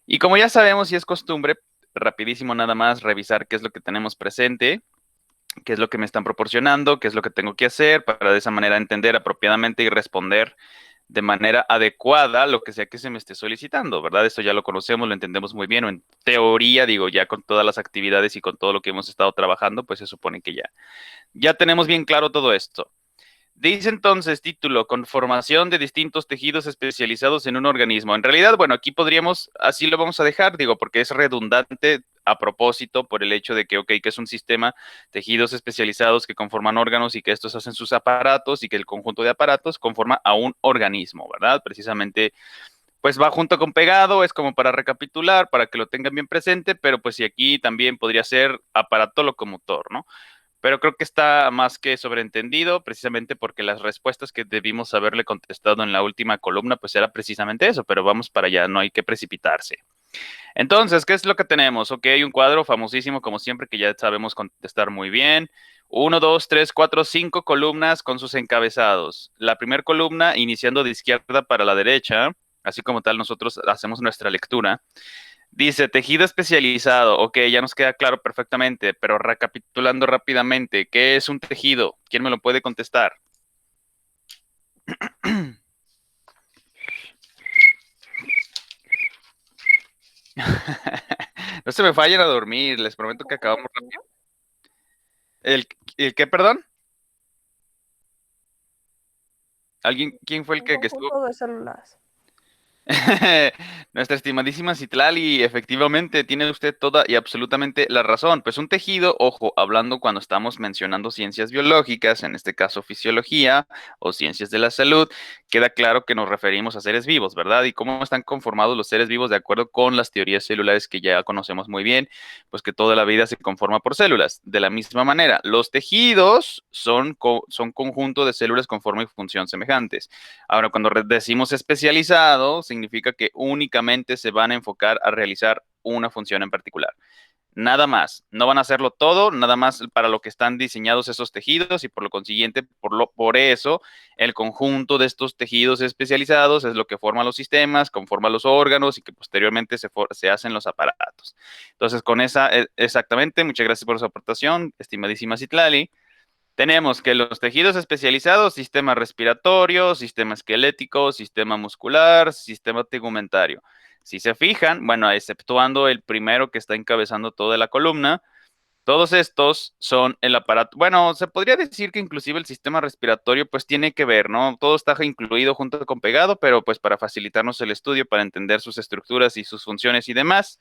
Y como ya sabemos y es costumbre, rapidísimo nada más revisar qué es lo que tenemos presente, qué es lo que me están proporcionando, qué es lo que tengo que hacer para de esa manera entender apropiadamente y responder de manera adecuada lo que sea que se me esté solicitando, ¿verdad? Esto ya lo conocemos, lo entendemos muy bien, o en teoría, digo, ya con todas las actividades y con todo lo que hemos estado trabajando, pues se supone que ya tenemos bien claro todo esto. Dice entonces título, conformación de distintos tejidos especializados en un organismo. En realidad, bueno, aquí podríamos, así lo vamos a dejar, digo, porque es redundante a propósito por el hecho de que, ok, que es un sistema, tejidos especializados que conforman órganos y que estos hacen sus aparatos y que el conjunto de aparatos conforma a un organismo, ¿verdad? Precisamente, pues va junto con pegado, es como para recapitular, para que lo tengan bien presente, pero pues si aquí también podría ser aparato locomotor, ¿no? Pero creo que está más que sobreentendido, precisamente porque las respuestas que debimos haberle contestado en la última columna, pues era precisamente eso, pero vamos para allá, no hay que precipitarse. Entonces, ¿qué es lo que tenemos? Ok, un cuadro famosísimo, como siempre, que ya sabemos contestar muy bien. Uno, dos, tres, cuatro, cinco columnas con sus encabezados. La primera columna iniciando de izquierda para la derecha, así como tal nosotros hacemos nuestra lectura. Dice, tejido especializado. Ok, ya nos queda claro perfectamente, pero recapitulando rápidamente, ¿qué es un tejido? ¿Quién me lo puede contestar? No se me vayan a dormir, les prometo que acabamos rápido. ¿El, el qué, perdón? ¿Alguien, quién fue el Un que estuvo? conjunto de células. Nuestra estimadísima Citlali, efectivamente, tiene usted toda y absolutamente la razón. Pues un tejido, ojo, hablando cuando estamos mencionando ciencias biológicas, en este caso fisiología o ciencias de la salud, queda claro que nos referimos a seres vivos, ¿verdad? Y cómo están conformados los seres vivos de acuerdo con las teorías celulares que ya conocemos muy bien, pues que toda la vida se conforma por células. De la misma manera, los tejidos son conjunto de células con forma y función semejantes. Ahora, cuando decimos especializado, significa que únicamente se van a enfocar a realizar una función en particular. Nada más, no van a hacerlo todo, nada más para lo que están diseñados esos tejidos y por lo consiguiente, por eso, el conjunto de estos tejidos especializados es lo que forma los sistemas, conforma los órganos y que posteriormente se hacen los aparatos. Entonces, con esa, exactamente, muchas gracias por su aportación, estimadísima Citlali. Tenemos que los tejidos especializados, sistema respiratorio, sistema esquelético, sistema muscular, sistema tegumentario. Si se fijan, bueno, exceptuando el primero que está encabezando toda la columna, todos estos son el aparato. Bueno, se podría decir que inclusive el sistema respiratorio pues tiene que ver, ¿no? Todo está incluido junto con pegado, pero pues para facilitarnos el estudio, para entender sus estructuras y sus funciones y demás.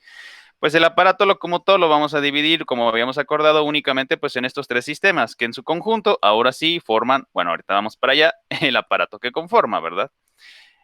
Pues el aparato locomotor lo vamos a dividir, como habíamos acordado, únicamente pues en estos tres sistemas, que en su conjunto ahora sí forman, bueno, ahorita vamos para allá, el aparato que conforma, ¿verdad?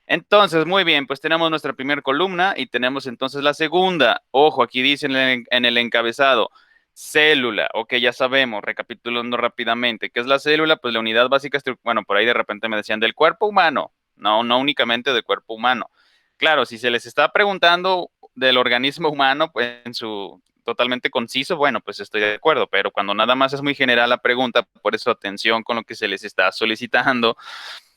Entonces, muy bien, pues tenemos nuestra primera columna y tenemos entonces la segunda. Ojo, aquí dice en el encabezado, célula. Ok, ya sabemos, recapitulando rápidamente, ¿qué es la célula? Pues la unidad básica, bueno, por ahí de repente me decían del cuerpo humano. No, no únicamente del cuerpo humano. Claro, si se les está preguntando del organismo humano, pues en su totalmente conciso, bueno, pues estoy de acuerdo, pero cuando nada más es muy general la pregunta, por eso atención con lo que se les está solicitando.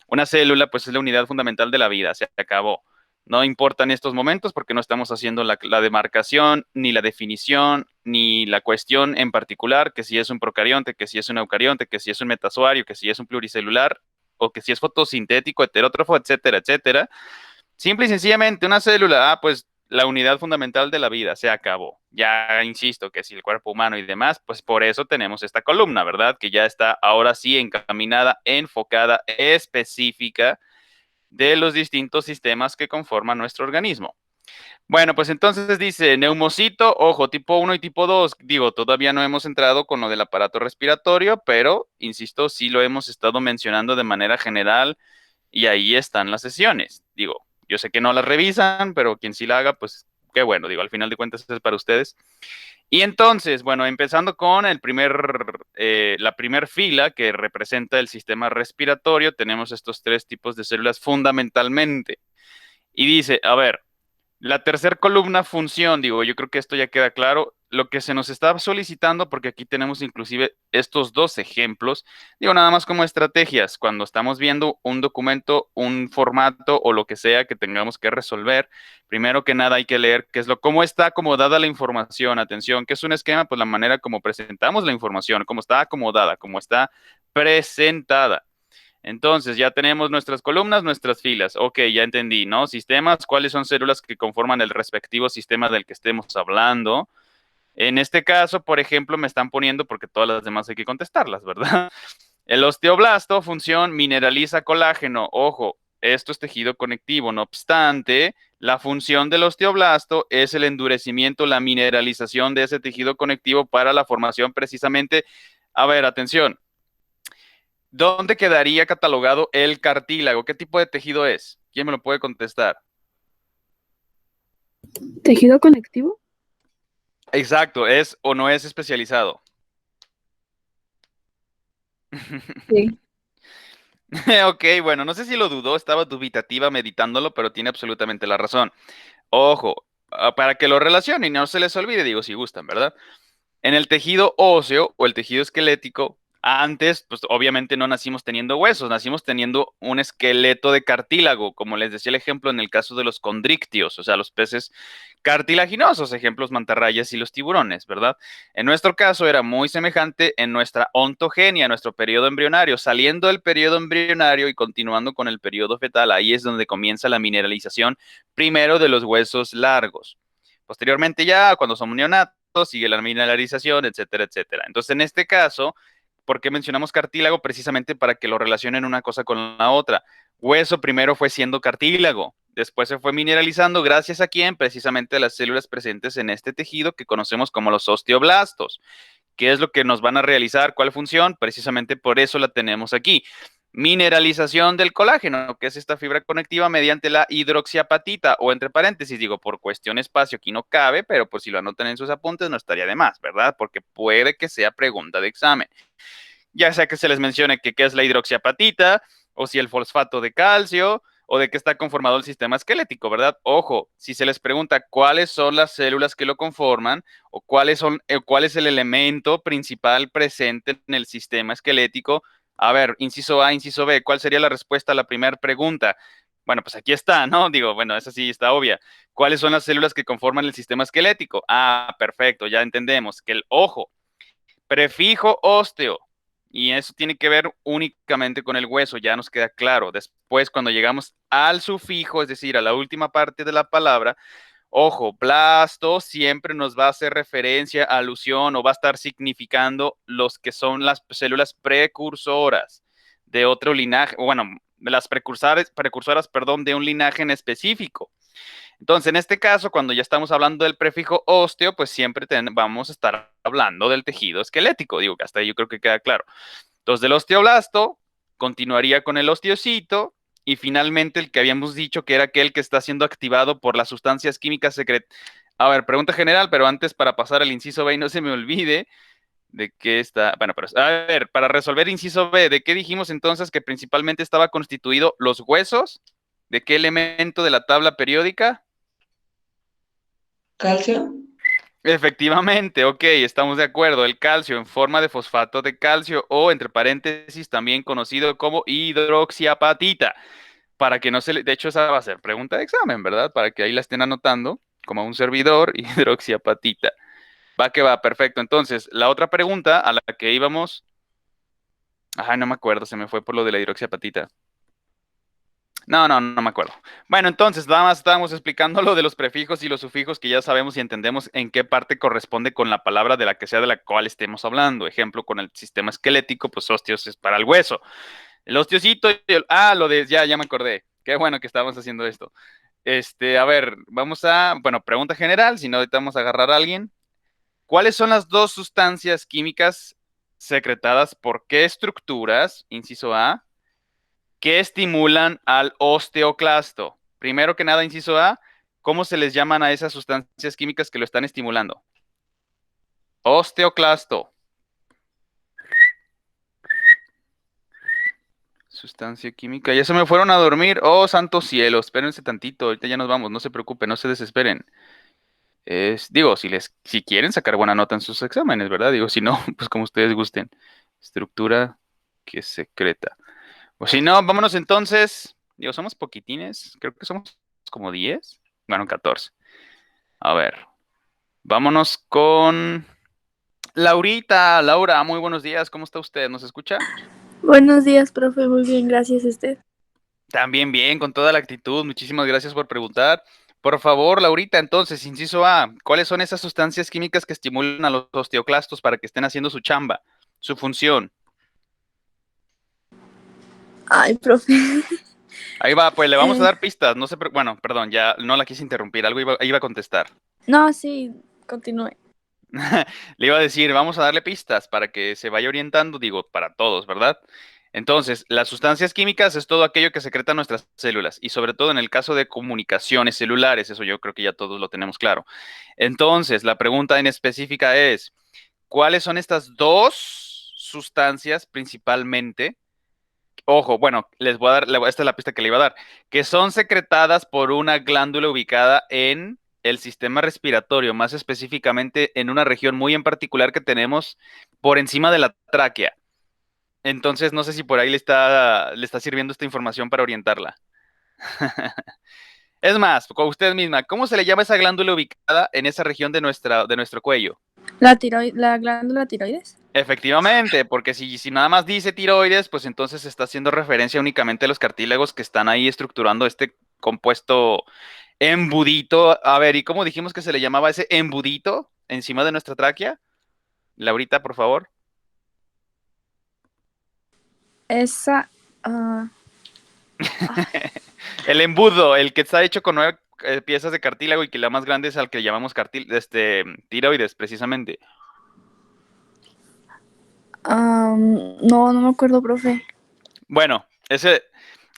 Una célula, pues es la unidad fundamental de la vida, se acabó. No importa en estos momentos porque no estamos haciendo la demarcación, ni la definición, ni la cuestión en particular, que si es un procarionte, que si es un eucarionte, que si es un metazoario, que si es un pluricelular, o que si es fotosintético, heterótrofo, etcétera, etcétera. Simple y sencillamente, una célula, pues la unidad fundamental de la vida, se acabó. Ya insisto que si el cuerpo humano y demás, pues por eso tenemos esta columna, ¿verdad? Que ya está ahora sí encaminada, enfocada, específica de los distintos sistemas que conforman nuestro organismo. Bueno, pues entonces dice neumocito, ojo, tipo uno y tipo 2. Digo, todavía no hemos entrado con lo del aparato respiratorio, pero, insisto, sí lo hemos estado mencionando de manera general y ahí están las sesiones. Digo, yo sé que no las revisan, pero quien sí la haga, pues qué bueno, digo, al final de cuentas es para ustedes. Y entonces, bueno, empezando con la primer fila que representa el sistema respiratorio, tenemos estos tres tipos de células fundamentalmente. Y dice, a ver, la tercera columna función, digo, yo creo que esto ya queda claro. lo que se nos está solicitando, porque aquí tenemos inclusive estos dos ejemplos, digo nada más como estrategias, cuando estamos viendo un documento, un formato o lo que sea que tengamos que resolver, primero que nada hay que leer qué es cómo está acomodada la información, atención, ¿qué es un esquema? Pues la manera como presentamos la información, cómo está acomodada, cómo está presentada. Entonces, ya tenemos nuestras columnas, nuestras filas. Ok, ya entendí, ¿no? Sistemas, ¿cuáles son células que conforman el respectivo sistema del que estemos hablando? En este caso, por ejemplo, me están poniendo porque todas las demás hay que contestarlas, ¿verdad? El osteoblasto, función, mineraliza colágeno. Ojo, esto es tejido conectivo. No obstante, la función del osteoblasto es el endurecimiento, la mineralización de ese tejido conectivo para la formación precisamente. A ver, atención. ¿Dónde quedaría catalogado el cartílago? ¿Qué tipo de tejido es? ¿Quién me lo puede contestar? ¿Tejido conectivo? Exacto, ¿es o no es especializado? Sí. Ok, bueno, no sé si lo dudó, estaba dubitativa meditándolo, pero tiene absolutamente la razón. Ojo, para que lo relacione y no se les olvide, digo, si gustan, ¿verdad? En el tejido óseo o el tejido esquelético, antes, pues obviamente no nacimos teniendo huesos, nacimos teniendo un esqueleto de cartílago, como les decía el ejemplo en el caso de los condrictios, o sea, los peces cartilaginosos, ejemplos mantarrayas y los tiburones, ¿verdad? En nuestro caso era muy semejante en nuestra ontogenia, nuestro periodo embrionario, saliendo del periodo embrionario y continuando con el periodo fetal, ahí es donde comienza la mineralización primero de los huesos largos. Posteriormente ya, cuando somos neonatos, sigue la mineralización, etcétera, etcétera. Entonces, en este caso, ¿por qué mencionamos cartílago? Precisamente para que lo relacionen una cosa con la otra. Hueso primero fue siendo cartílago, después se fue mineralizando gracias a quién? Precisamente a las células presentes en este tejido que conocemos como los osteoblastos. ¿Qué es lo que nos van a realizar? ¿Cuál función? Precisamente por eso la tenemos aquí. Mineralización del colágeno, que es esta fibra conectiva mediante la hidroxiapatita, o entre paréntesis, digo, por cuestión espacio, aquí no cabe, pero por si lo anotan en sus apuntes, no estaría de más, ¿verdad? Porque puede que sea pregunta de examen. Ya sea que se les mencione que qué es la hidroxiapatita, o si el fosfato de calcio, o de qué está conformado el sistema esquelético, ¿verdad? Ojo, si se les pregunta cuáles son las células que lo conforman, o cuál es el elemento principal presente en el sistema esquelético, a ver, inciso A, inciso B, ¿cuál sería la respuesta a la primera pregunta? Bueno, pues aquí está, ¿no? Digo, bueno, esa sí está obvia. ¿Cuáles son las células que conforman el sistema esquelético? Ah, perfecto, ya entendemos que el ojo, prefijo ósteo, y eso tiene que ver únicamente con el hueso, ya nos queda claro. Después, cuando llegamos al sufijo, es decir, a la última parte de la palabra, ojo, blasto siempre nos va a hacer referencia, alusión o va a estar significando los que son las células precursoras de otro linaje, o bueno, las precursoras, perdón, de un linaje en específico. Entonces, en este caso, cuando ya estamos hablando del prefijo ósteo, pues siempre vamos a estar hablando del tejido esquelético. Digo que hasta ahí yo creo que queda claro. Entonces, del osteoblasto, continuaría con el osteocito y finalmente el que habíamos dicho que era aquel que está siendo activado por las sustancias químicas secretas. A ver, pregunta general, pero antes para pasar al inciso B y no se me olvide de qué está. Bueno, pero a ver, para resolver inciso B, ¿de qué dijimos entonces que principalmente estaba constituido los huesos? ¿De qué elemento de la tabla periódica? ¿Calcio? Efectivamente, ok, estamos de acuerdo. El calcio en forma de fosfato de calcio o, entre paréntesis, también conocido como hidroxiapatita. Para que no se le... De hecho, esa va a ser pregunta de examen, ¿verdad? Para que ahí la estén anotando como un servidor, hidroxiapatita. Va que va, perfecto. Entonces, la otra pregunta a la que íbamos... Ay, no me acuerdo, se me fue por lo de la hidroxiapatita. No me acuerdo. Bueno, entonces nada más estábamos explicando lo de los prefijos y los sufijos que ya sabemos y entendemos en qué parte corresponde con la palabra de la que sea de la cual estemos hablando. Ejemplo, con el sistema esquelético, pues osteos es para el hueso. El osteocito y lo de, ya me acordé. Qué bueno que estábamos haciendo esto. A ver, bueno, pregunta general, si no, ahorita vamos a agarrar a alguien. ¿Cuáles son las dos sustancias químicas secretadas por qué estructuras, inciso A, que estimulan al osteoclasto? Primero que nada, inciso A, ¿cómo se les llaman a esas sustancias químicas que lo están estimulando? Osteoclasto. Sustancia química. Ya se me fueron a dormir. Oh, santo cielo. Espérense tantito. Ahorita ya nos vamos. No se preocupen, no se desesperen. Digo, si quieren sacar buena nota en sus exámenes, ¿verdad? Digo, si no, pues como ustedes gusten. Estructura que secreta. O si no, vámonos entonces. Digo, somos poquitines. Creo que somos como 10. Bueno, 14. A ver, vámonos con Laurita. Laura, muy buenos días. ¿Cómo está usted? ¿Nos escucha? Buenos días, profe. Muy bien, gracias a usted. También bien, con toda la actitud. Muchísimas gracias por preguntar. Por favor, Laurita, entonces, inciso A, ¿cuáles son esas sustancias químicas que estimulan a los osteoclastos para que estén haciendo su chamba, su función? Ay, profe. Ahí va, pues le vamos a Eh, dar pistas. No sé, bueno, perdón, ya no la quise interrumpir. Algo iba a contestar. no, sí, continúe. Le iba a decir, vamos a darle pistas para que se vaya orientando, digo, para todos, ¿verdad? Entonces, las sustancias químicas es todo aquello que secretan nuestras células y sobre todo en el caso de comunicaciones celulares, eso yo creo que ya todos lo tenemos claro. Entonces, la pregunta en específica es, ¿cuáles son estas dos sustancias principalmente? Ojo, bueno, les voy a dar, esta es la pista que le iba a dar, que son secretadas por una glándula ubicada en el sistema respiratorio, más específicamente en una región muy en particular que tenemos por encima de la tráquea. Entonces, no sé si por ahí le está sirviendo esta información para orientarla. Es más, con usted misma, ¿cómo se le llama esa glándula ubicada en esa región de nuestro cuello? La glándula tiroides. Efectivamente, porque si nada más dice tiroides, pues entonces está haciendo referencia únicamente a los cartílagos que están ahí estructurando este compuesto embudito. A ver, ¿y cómo dijimos que se le llamaba ese embudito encima de nuestra tráquea? Laurita, por favor. Esa. ah, El embudo, el que está hecho con 9 piezas de cartílago y que la más grande es al que llamamos tiroides, precisamente. no, no me acuerdo, profe. Bueno, ese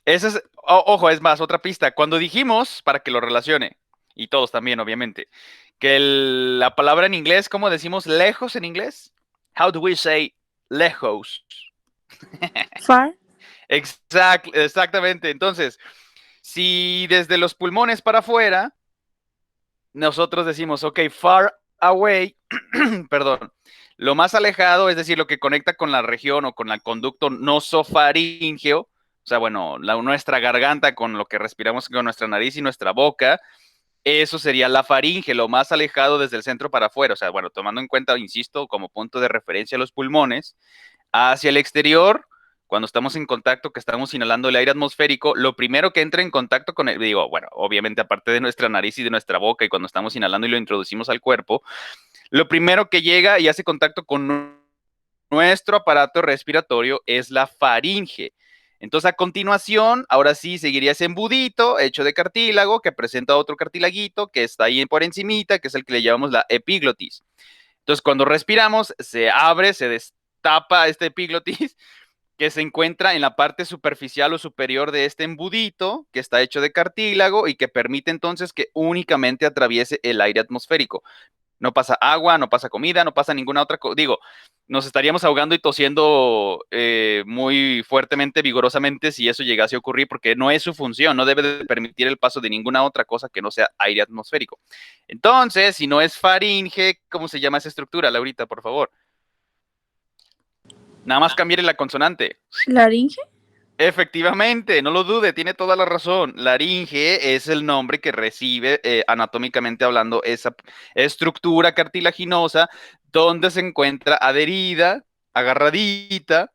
es, ojo, es más, otra pista. Cuando dijimos, para que lo relacione, y todos también, obviamente, que la palabra en inglés, ¿cómo decimos lejos en inglés? How do we say lejos? Far. Exactamente. Entonces, si desde los pulmones para afuera, nosotros decimos, ok, far away, perdón, lo más alejado, es decir, lo que conecta con la región o con el conducto nosofaríngeo, o sea, bueno, nuestra garganta con lo que respiramos con nuestra nariz y nuestra boca, eso sería la faringe, lo más alejado desde el centro para afuera, o sea, bueno, tomando en cuenta, insisto, como punto de referencia los pulmones, hacia el exterior, cuando estamos en contacto, que estamos inhalando el aire atmosférico, lo primero que entra en contacto con el, digo, bueno, obviamente aparte de nuestra nariz y de nuestra boca y cuando estamos inhalando y lo introducimos al cuerpo, lo primero que llega y hace contacto con nuestro aparato respiratorio es la faringe. Entonces, a continuación, ahora sí seguiría ese embudito hecho de cartílago que presenta otro cartilaguito que está ahí por encimita, que es el que le llamamos la epiglotis. Entonces, cuando respiramos, se abre, se destapa este epiglotis que se encuentra en la parte superficial o superior de este embudito, que está hecho de cartílago y que permite entonces que únicamente atraviese el aire atmosférico. No pasa agua, no pasa comida, no pasa ninguna otra cosa. Digo, nos estaríamos ahogando y tosiendo muy fuertemente, vigorosamente, si eso llegase a ocurrir, porque no es su función, no debe de permitir el paso de ninguna otra cosa que no sea aire atmosférico. Entonces, si no es faringe, ¿cómo se llama esa estructura, Laurita, por favor? Nada más cambiar la consonante. Laringe. Efectivamente, no lo dude, tiene toda la razón. Laringe es el nombre que recibe, anatómicamente hablando, esa estructura cartilaginosa donde se encuentra adherida, agarradita,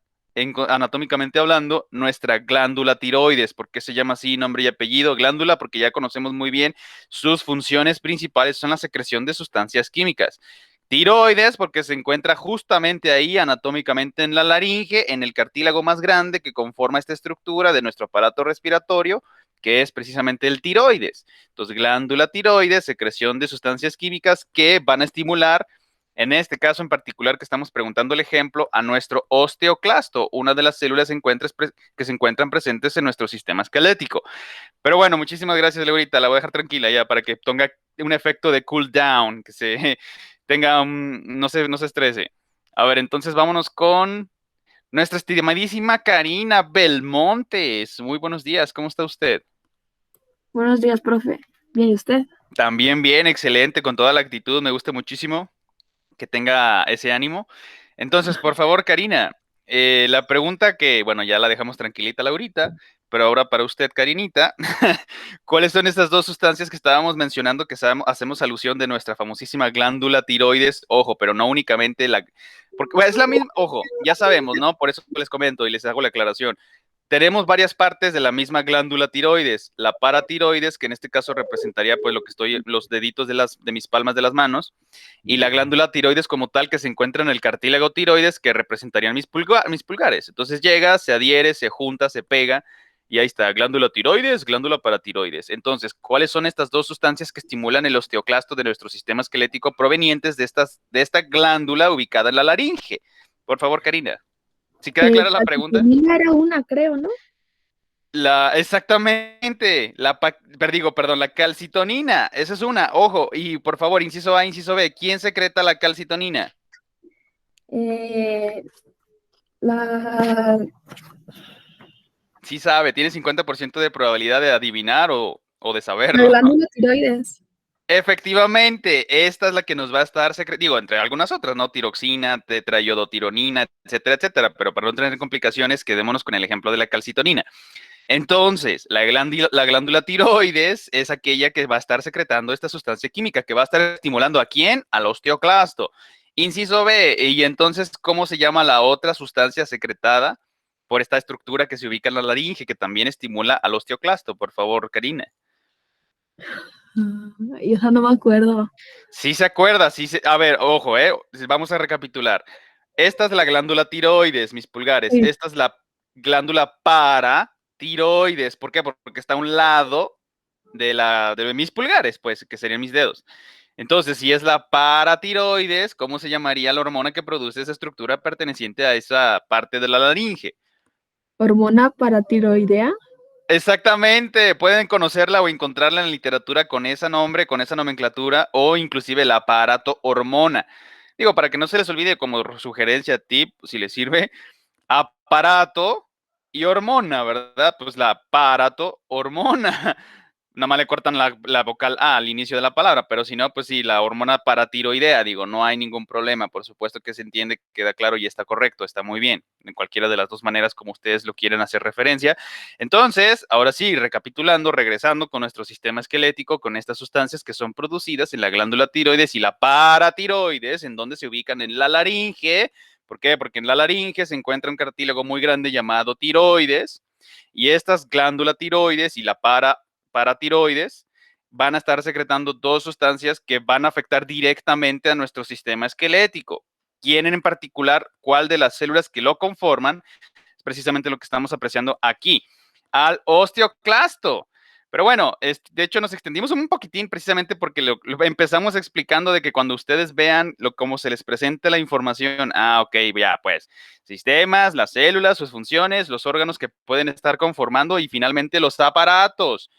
anatómicamente hablando, nuestra glándula tiroides. ¿Por qué se llama así, nombre y apellido? Glándula, porque ya conocemos muy bien sus funciones principales son la secreción de sustancias químicas. Tiroides, porque se encuentra justamente ahí anatómicamente en la laringe, en el cartílago más grande que conforma esta estructura de nuestro aparato respiratorio, que es precisamente el tiroides. Entonces, glándula tiroides, secreción de sustancias químicas que van a estimular, en este caso en particular que estamos preguntando el ejemplo, a nuestro osteoclasto, una de las células que se encuentran presentes en nuestro sistema esquelético. Pero bueno, muchísimas gracias, Leurita. La voy a dejar tranquila ya para que tenga un efecto de cool down, que se tenga no se estrese. A ver, entonces vámonos con nuestra estimadísima Karina Belmontes. Muy buenos días, ¿cómo está usted? Buenos días, profe. Bien, ¿y usted? También bien, excelente, con toda la actitud, me gusta muchísimo que tenga ese ánimo. Entonces, por favor, Karina, la pregunta que, bueno, ya la dejamos tranquilita Laurita, pero ahora para usted, Karinita, ¿cuáles son estas dos sustancias que estábamos mencionando que hacemos alusión de nuestra famosísima glándula tiroides? Ojo, pero no únicamente la... Porque bueno, es la misma, ojo, ya sabemos, ¿no? Por eso les comento y les hago la aclaración. Tenemos varias partes de la misma glándula tiroides. La paratiroides, que en este caso representaría pues lo que estoy, los deditos de mis palmas de las manos, y la glándula tiroides como tal que se encuentra en el cartílago tiroides, que representarían mis pulgares. Entonces llega, se adhiere, se junta, se pega, y ahí está, glándula tiroides, glándula paratiroides. Entonces, ¿cuáles son estas dos sustancias que estimulan el osteoclasto de nuestro sistema esquelético provenientes de esta glándula ubicada en la laringe? Por favor, Karina. ¿Sí queda clara la pregunta? Calcitonina era una, creo, ¿no? Exactamente, perdón, la calcitonina, esa es una, ojo, y por favor, inciso A, inciso B, ¿quién secreta la calcitonina? Eh, la, Sí sabe, tiene 50% de probabilidad de adivinar o de la saberlo. glándula tiroides. Efectivamente, esta es la que nos va a estar, digo, entre algunas otras, ¿no? Tiroxina, tetraiodotironina, etcétera, etcétera, pero para no tener complicaciones, quedémonos con el ejemplo de la calcitonina. Entonces, la glándula tiroides es aquella que va a estar secretando esta sustancia química, que va a estar estimulando ¿a quién? Al osteoclasto. Inciso B, y entonces, ¿cómo se llama la otra sustancia secretada por esta estructura que se ubica en la laringe, que también estimula al osteoclasto? Por favor, Karina. Y esa no me acuerdo. Sí se acuerda, A ver, ojo, vamos a recapitular. Esta es la glándula tiroides, mis pulgares. Sí. Esta es la glándula paratiroides. ¿Por qué? Porque está a un lado de mis pulgares, pues, que serían mis dedos. Entonces, si es la paratiroides, ¿cómo se llamaría la hormona que produce esa estructura perteneciente a esa parte de la laringe? Hormona paratiroidea. Exactamente, pueden conocerla o encontrarla en la literatura con ese nombre, con esa nomenclatura o inclusive el aparato hormona. Digo, para que no se les olvide como sugerencia, tip, si les sirve, aparato y hormona, ¿verdad? Pues la aparato hormona. Nada más le cortan la vocal A al inicio de la palabra, pero si no, pues sí, la hormona paratiroidea, digo, no hay ningún problema, por supuesto que se entiende, queda claro y está correcto, está muy bien, en cualquiera de las dos maneras como ustedes lo quieren hacer referencia. Entonces, ahora sí, recapitulando, regresando con nuestro sistema esquelético, con estas sustancias que son producidas en la glándula tiroides y la paratiroides, en donde se ubican en la laringe. ¿Por qué? Porque en la laringe se encuentra un cartílago muy grande llamado tiroides, y estas glándulas tiroides y la paratiroides van a estar secretando dos sustancias que van a afectar directamente a nuestro sistema esquelético. ¿Quién en particular? ¿Cuál de las células que lo conforman? Es precisamente lo que estamos apreciando aquí, al osteoclasto. Pero bueno, de hecho nos extendimos un poquitín precisamente porque lo empezamos explicando de que cuando ustedes vean cómo se les presenta la información, ok, ya, pues, sistemas, las células, sus funciones, los órganos que pueden estar conformando y finalmente los aparatos.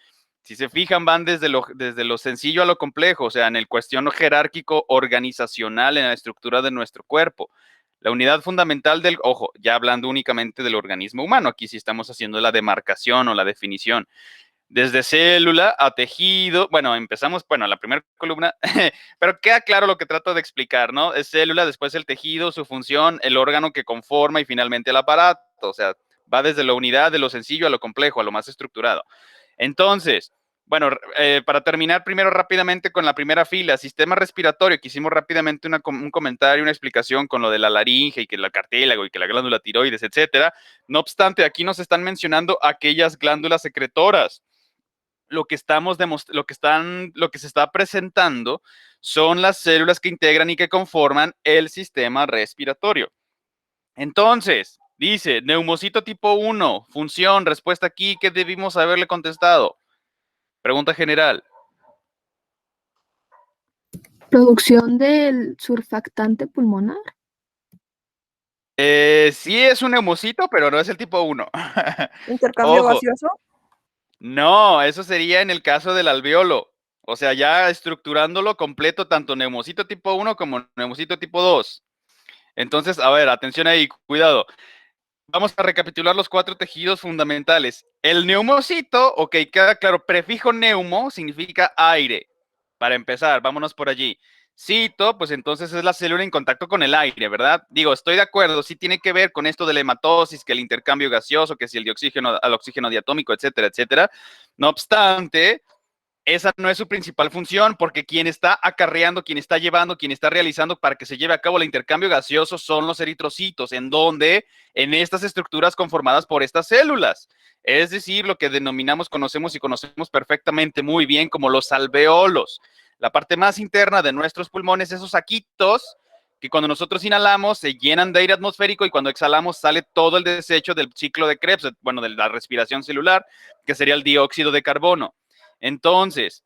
Si se fijan, van desde lo sencillo a lo complejo, o sea, en el cuestión jerárquico organizacional en la estructura de nuestro cuerpo. La unidad fundamental ojo, ya hablando únicamente del organismo humano, aquí sí estamos haciendo la demarcación o la definición. Desde célula a tejido, bueno, empezamos, bueno, la primera columna, pero queda claro lo que trato de explicar, ¿no? Es célula, después el tejido, su función, el órgano que conforma y finalmente el aparato, o sea, va desde la unidad de lo sencillo a lo complejo, a lo más estructurado. Entonces, bueno, para terminar primero rápidamente con la primera fila, sistema respiratorio, que hicimos rápidamente un comentario, una explicación con lo de la laringe y que el cartílago y que la glándula tiroides, etcétera. No obstante, aquí nos están mencionando aquellas glándulas secretoras. Lo que lo que se está presentando son las células que integran y que conforman el sistema respiratorio. Entonces, dice, neumocito tipo 1, función, respuesta aquí, ¿qué debimos haberle contestado? Pregunta general. Producción del surfactante pulmonar. Sí es un neumocito, pero no es el tipo 1. Intercambio Ojo, gaseoso. no, eso sería en el caso del alveolo. O sea, ya estructurándolo completo, tanto neumocito tipo 1 como neumocito tipo 2. Entonces, a ver, atención ahí, cuidado. Vamos a recapitular los cuatro tejidos fundamentales. El neumocito, ok, queda claro, prefijo neumo significa aire. para empezar, vámonos por allí. Cito, pues entonces es la célula en contacto con el aire, ¿verdad? Digo, estoy de acuerdo, sí tiene que ver con esto de la hematosis, que el intercambio gaseoso, que si el dioxígeno al oxígeno diatómico, etcétera, etcétera. No obstante, esa no es su principal función, porque quien está acarreando, quien está llevando, quien está realizando para que se lleve a cabo el intercambio gaseoso son los eritrocitos, en estas estructuras conformadas por estas células. Es decir, lo que denominamos, conocemos y conocemos perfectamente muy bien como los alveolos. La parte más interna de nuestros pulmones, esos saquitos que cuando nosotros inhalamos se llenan de aire atmosférico y cuando exhalamos sale todo el desecho del ciclo de Krebs, bueno, de la respiración celular, que sería el dióxido de carbono. Entonces,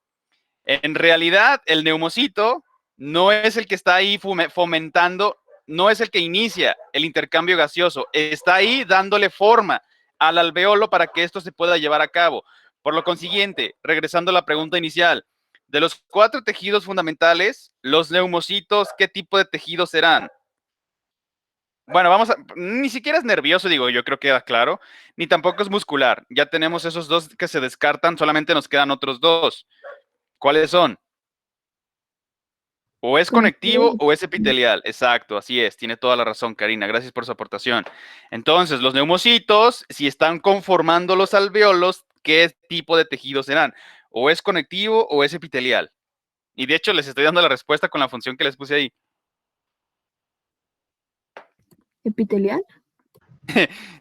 en realidad, el neumocito no es el que está ahí fomentando, no es el que inicia el intercambio gaseoso, está ahí dándole forma al alveolo para que esto se pueda llevar a cabo. Por lo consiguiente, regresando a la pregunta inicial, de los 4 tejidos fundamentales, los neumocitos, ¿qué tipo de tejidos serán? Bueno, ni siquiera es nervioso, digo, yo creo que queda claro, ni tampoco es muscular. Ya tenemos esos 2 que se descartan, solamente nos quedan otros 2. ¿Cuáles son? O es conectivo o es epitelial. Exacto, así es. Tiene toda la razón, Karina. Gracias por su aportación. Entonces, los neumocitos, si están conformando los alveolos, ¿qué tipo de tejido serán? O es conectivo o es epitelial. Y de hecho, les estoy dando la respuesta con la función que les puse ahí. ¿Epitelial?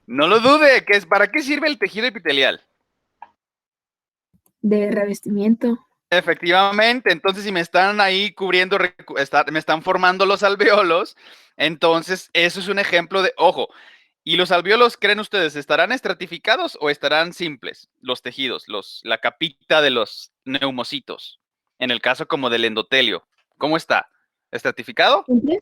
No lo dude, ¿para qué sirve el tejido epitelial? De revestimiento. Efectivamente, entonces si me están ahí cubriendo, me están formando los alveolos, entonces eso es un ejemplo de, ojo, ¿y los alveolos, creen ustedes, estarán estratificados o estarán simples? Los tejidos, la capita de los neumocitos, en el caso como del endotelio, ¿cómo está? ¿Estratificado? ¿Simple?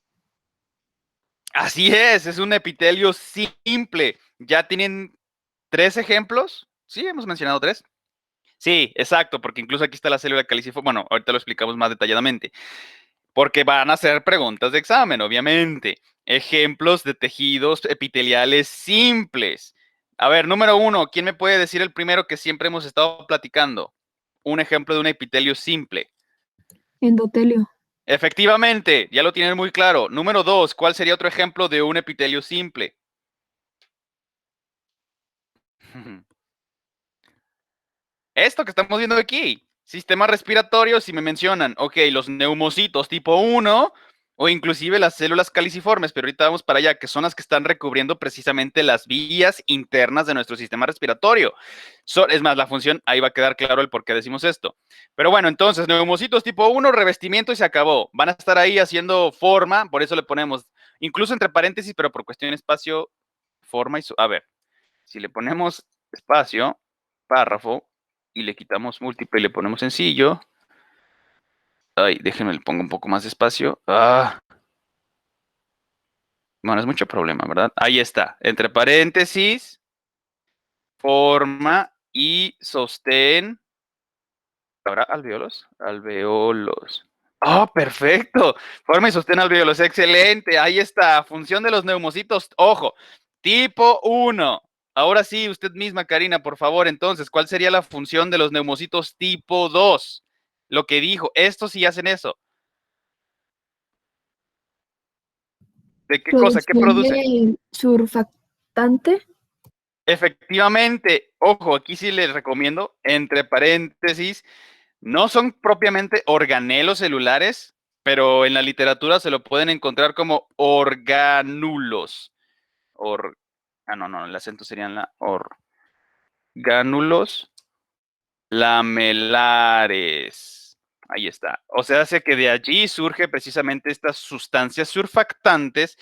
Así es un epitelio simple. ¿Ya tienen 3 ejemplos? Sí, hemos mencionado 3. Sí, exacto, porque incluso aquí está la célula caliciforme. Bueno, ahorita lo explicamos más detalladamente. Porque van a hacer preguntas de examen, obviamente. Ejemplos de tejidos epiteliales simples. A ver, número 1, ¿quién me puede decir el primero que siempre hemos estado platicando? Un ejemplo de un epitelio simple. Endotelio. Efectivamente, ya lo tienen muy claro. Número 2, ¿cuál sería otro ejemplo de un epitelio simple? Esto que estamos viendo aquí, sistema respiratorio, si me mencionan, ok, los neumocitos tipo 1 o inclusive las células caliciformes, pero ahorita vamos para allá, que son las que están recubriendo precisamente las vías internas de nuestro sistema respiratorio. Es más, la función, ahí va a quedar claro el por qué decimos esto. Pero bueno, entonces, neumocitos tipo 1, revestimiento y se acabó. Van a estar ahí haciendo forma, por eso le ponemos, incluso entre paréntesis, pero por cuestión de espacio, forma y... A ver, si le ponemos espacio, párrafo, y le quitamos múltiple y le ponemos sencillo. Ay, déjenme le pongo un poco más de espacio. Bueno, es mucho problema, ¿verdad? Ahí está. Entre paréntesis, forma y sostén. ¿Habrá alveolos? Alveolos. ¡Oh, perfecto! Forma y sostén alveolos. Excelente. Ahí está. Función de los neumocitos. Ojo. Tipo 1. Ahora sí, usted misma, Karina, por favor. Entonces, ¿cuál sería la función de los neumocitos tipo 2? Lo que dijo. Estos sí hacen eso. ¿De qué cosa? ¿Qué Producción producen? de surfactante. Efectivamente, ojo, aquí sí les recomiendo, entre paréntesis, no son propiamente organelos celulares, pero en la literatura se lo pueden encontrar como orgánulos. No, el acento sería en la orgánulos lamelares. Ahí está. O sea, hace que de allí surge precisamente estas sustancias surfactantes.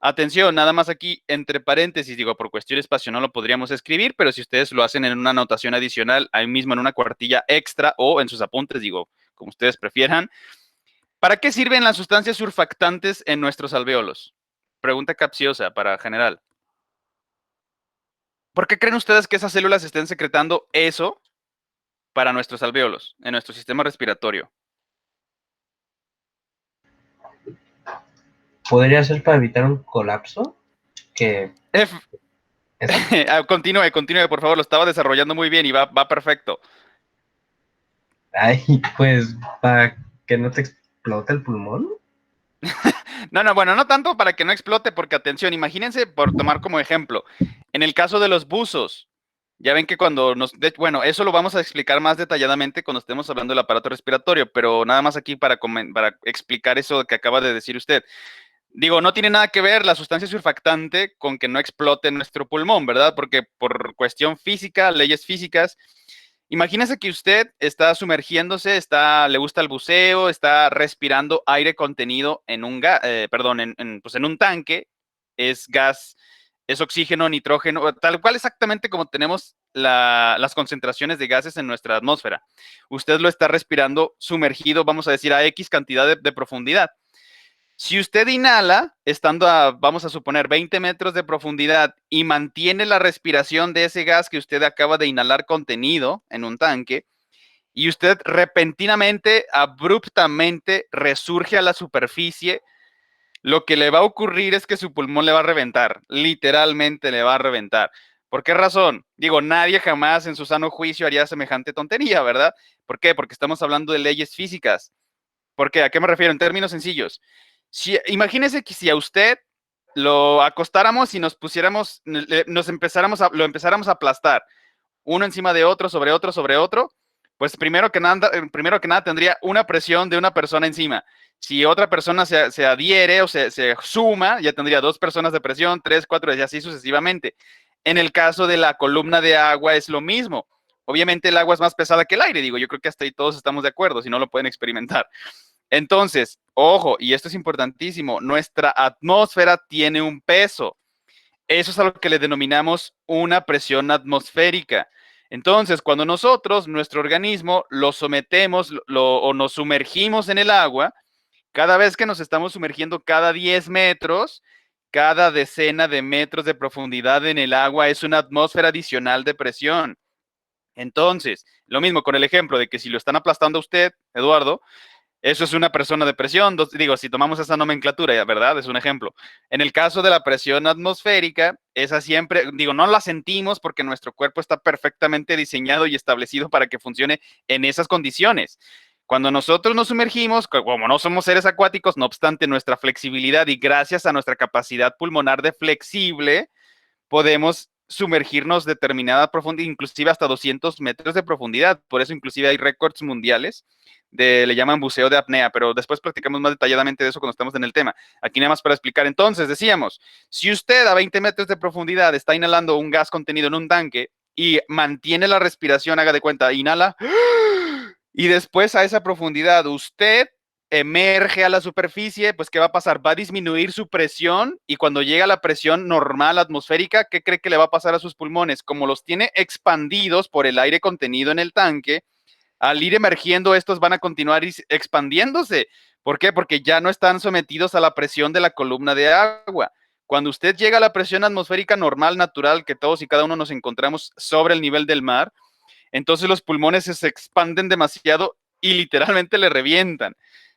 Atención, nada más aquí entre paréntesis, digo, por cuestión de espacio no lo podríamos escribir, pero si ustedes lo hacen en una anotación adicional, ahí mismo en una cuartilla extra o en sus apuntes, digo, como ustedes prefieran. ¿Para qué sirven las sustancias surfactantes en nuestros alveolos? Pregunta capciosa para general. ¿Por qué creen ustedes que esas células estén secretando eso para nuestros alveolos, en nuestro sistema respiratorio? ¿Podría ser para evitar un colapso? Continúe, por favor, lo estaba desarrollando muy bien y va perfecto. Ay, pues para ¿Que no te explota el pulmón? No, bueno, no tanto para que no explote, porque atención, imagínense, por tomar como ejemplo, en el caso de los buzos, ya ven que cuando bueno, eso lo vamos a explicar más detalladamente cuando estemos hablando del aparato respiratorio, pero nada más aquí para explicar eso que acaba de decir usted. Digo, no tiene nada que ver la sustancia surfactante con que no explote nuestro pulmón, ¿verdad? Porque por cuestión física, leyes físicas, imagínese que usted está sumergiéndose, le gusta el buceo, está respirando aire contenido en un perdón, pues en un tanque, es gas, es oxígeno, nitrógeno, tal cual exactamente como tenemos las concentraciones de gases en nuestra atmósfera. Usted lo está respirando sumergido, vamos a decir, a X cantidad de profundidad. Si usted inhala, estando vamos a suponer, 20 metros de profundidad y mantiene la respiración de ese gas que usted acaba de inhalar contenido en un tanque, y usted repentinamente, abruptamente resurge a la superficie, lo que le va a ocurrir es que su pulmón le va a reventar, literalmente le va a reventar. ¿Por qué razón? Digo, nadie jamás en su sano juicio haría semejante tontería, ¿verdad? ¿Por qué? Porque estamos hablando de leyes físicas. ¿Por qué? ¿A qué me refiero? En términos sencillos. Imagínese que si a usted lo acostáramos y nos pusiéramos, lo empezáramos a aplastar, uno encima de otro, sobre otro, pues primero que nada tendría una presión de una persona encima. Si otra persona se adhiere o se suma, ya tendría dos personas de presión, tres, cuatro, y así sucesivamente. En el caso de la columna de agua es lo mismo. Obviamente el agua es más pesada que el aire, digo, yo creo que hasta ahí todos estamos de acuerdo, si no lo pueden experimentar. Entonces, ojo, y esto es importantísimo, nuestra atmósfera tiene un peso. Eso es a lo que le denominamos una presión atmosférica. Entonces, cuando nosotros, nuestro organismo, lo sometemos o nos sumergimos en el agua, cada vez que nos estamos sumergiendo cada 10 metros, cada decena de metros de profundidad en el agua es una atmósfera adicional de presión. Entonces, lo mismo con el ejemplo de que si lo están aplastando a usted, Eduardo, eso es una persona de presión. Digo, si tomamos esa nomenclatura, ¿verdad? Es un ejemplo. En el caso de la presión atmosférica, esa siempre, digo, no la sentimos porque nuestro cuerpo está perfectamente diseñado y establecido para que funcione en esas condiciones. Cuando nosotros nos sumergimos, como no somos seres acuáticos, no obstante nuestra flexibilidad y gracias a nuestra capacidad pulmonar de flexible, podemos sumergirnos determinada profundidad, inclusive hasta 200 metros de profundidad. Por eso inclusive hay récords mundiales le llaman buceo de apnea, pero después platicamos más detalladamente de eso cuando estamos en el tema. Aquí nada más para explicar. Entonces, decíamos, si usted a 20 metros de profundidad está inhalando un gas contenido en un tanque y mantiene la respiración, haga de cuenta, inhala, y después a esa profundidad usted emerge a la superficie, pues ¿qué va a pasar? Va a disminuir su presión y cuando llega a la presión normal atmosférica, ¿qué cree que le va a pasar a sus pulmones? Como los tiene expandidos por el aire contenido en el tanque, al ir emergiendo, estos van a continuar expandiéndose. ¿Por qué? Porque ya no están sometidos a la presión de la columna de agua. Cuando usted llega a la presión atmosférica normal, natural, que todos y cada uno nos encontramos sobre el nivel del mar, entonces los pulmones se expanden demasiado y literalmente le revientan.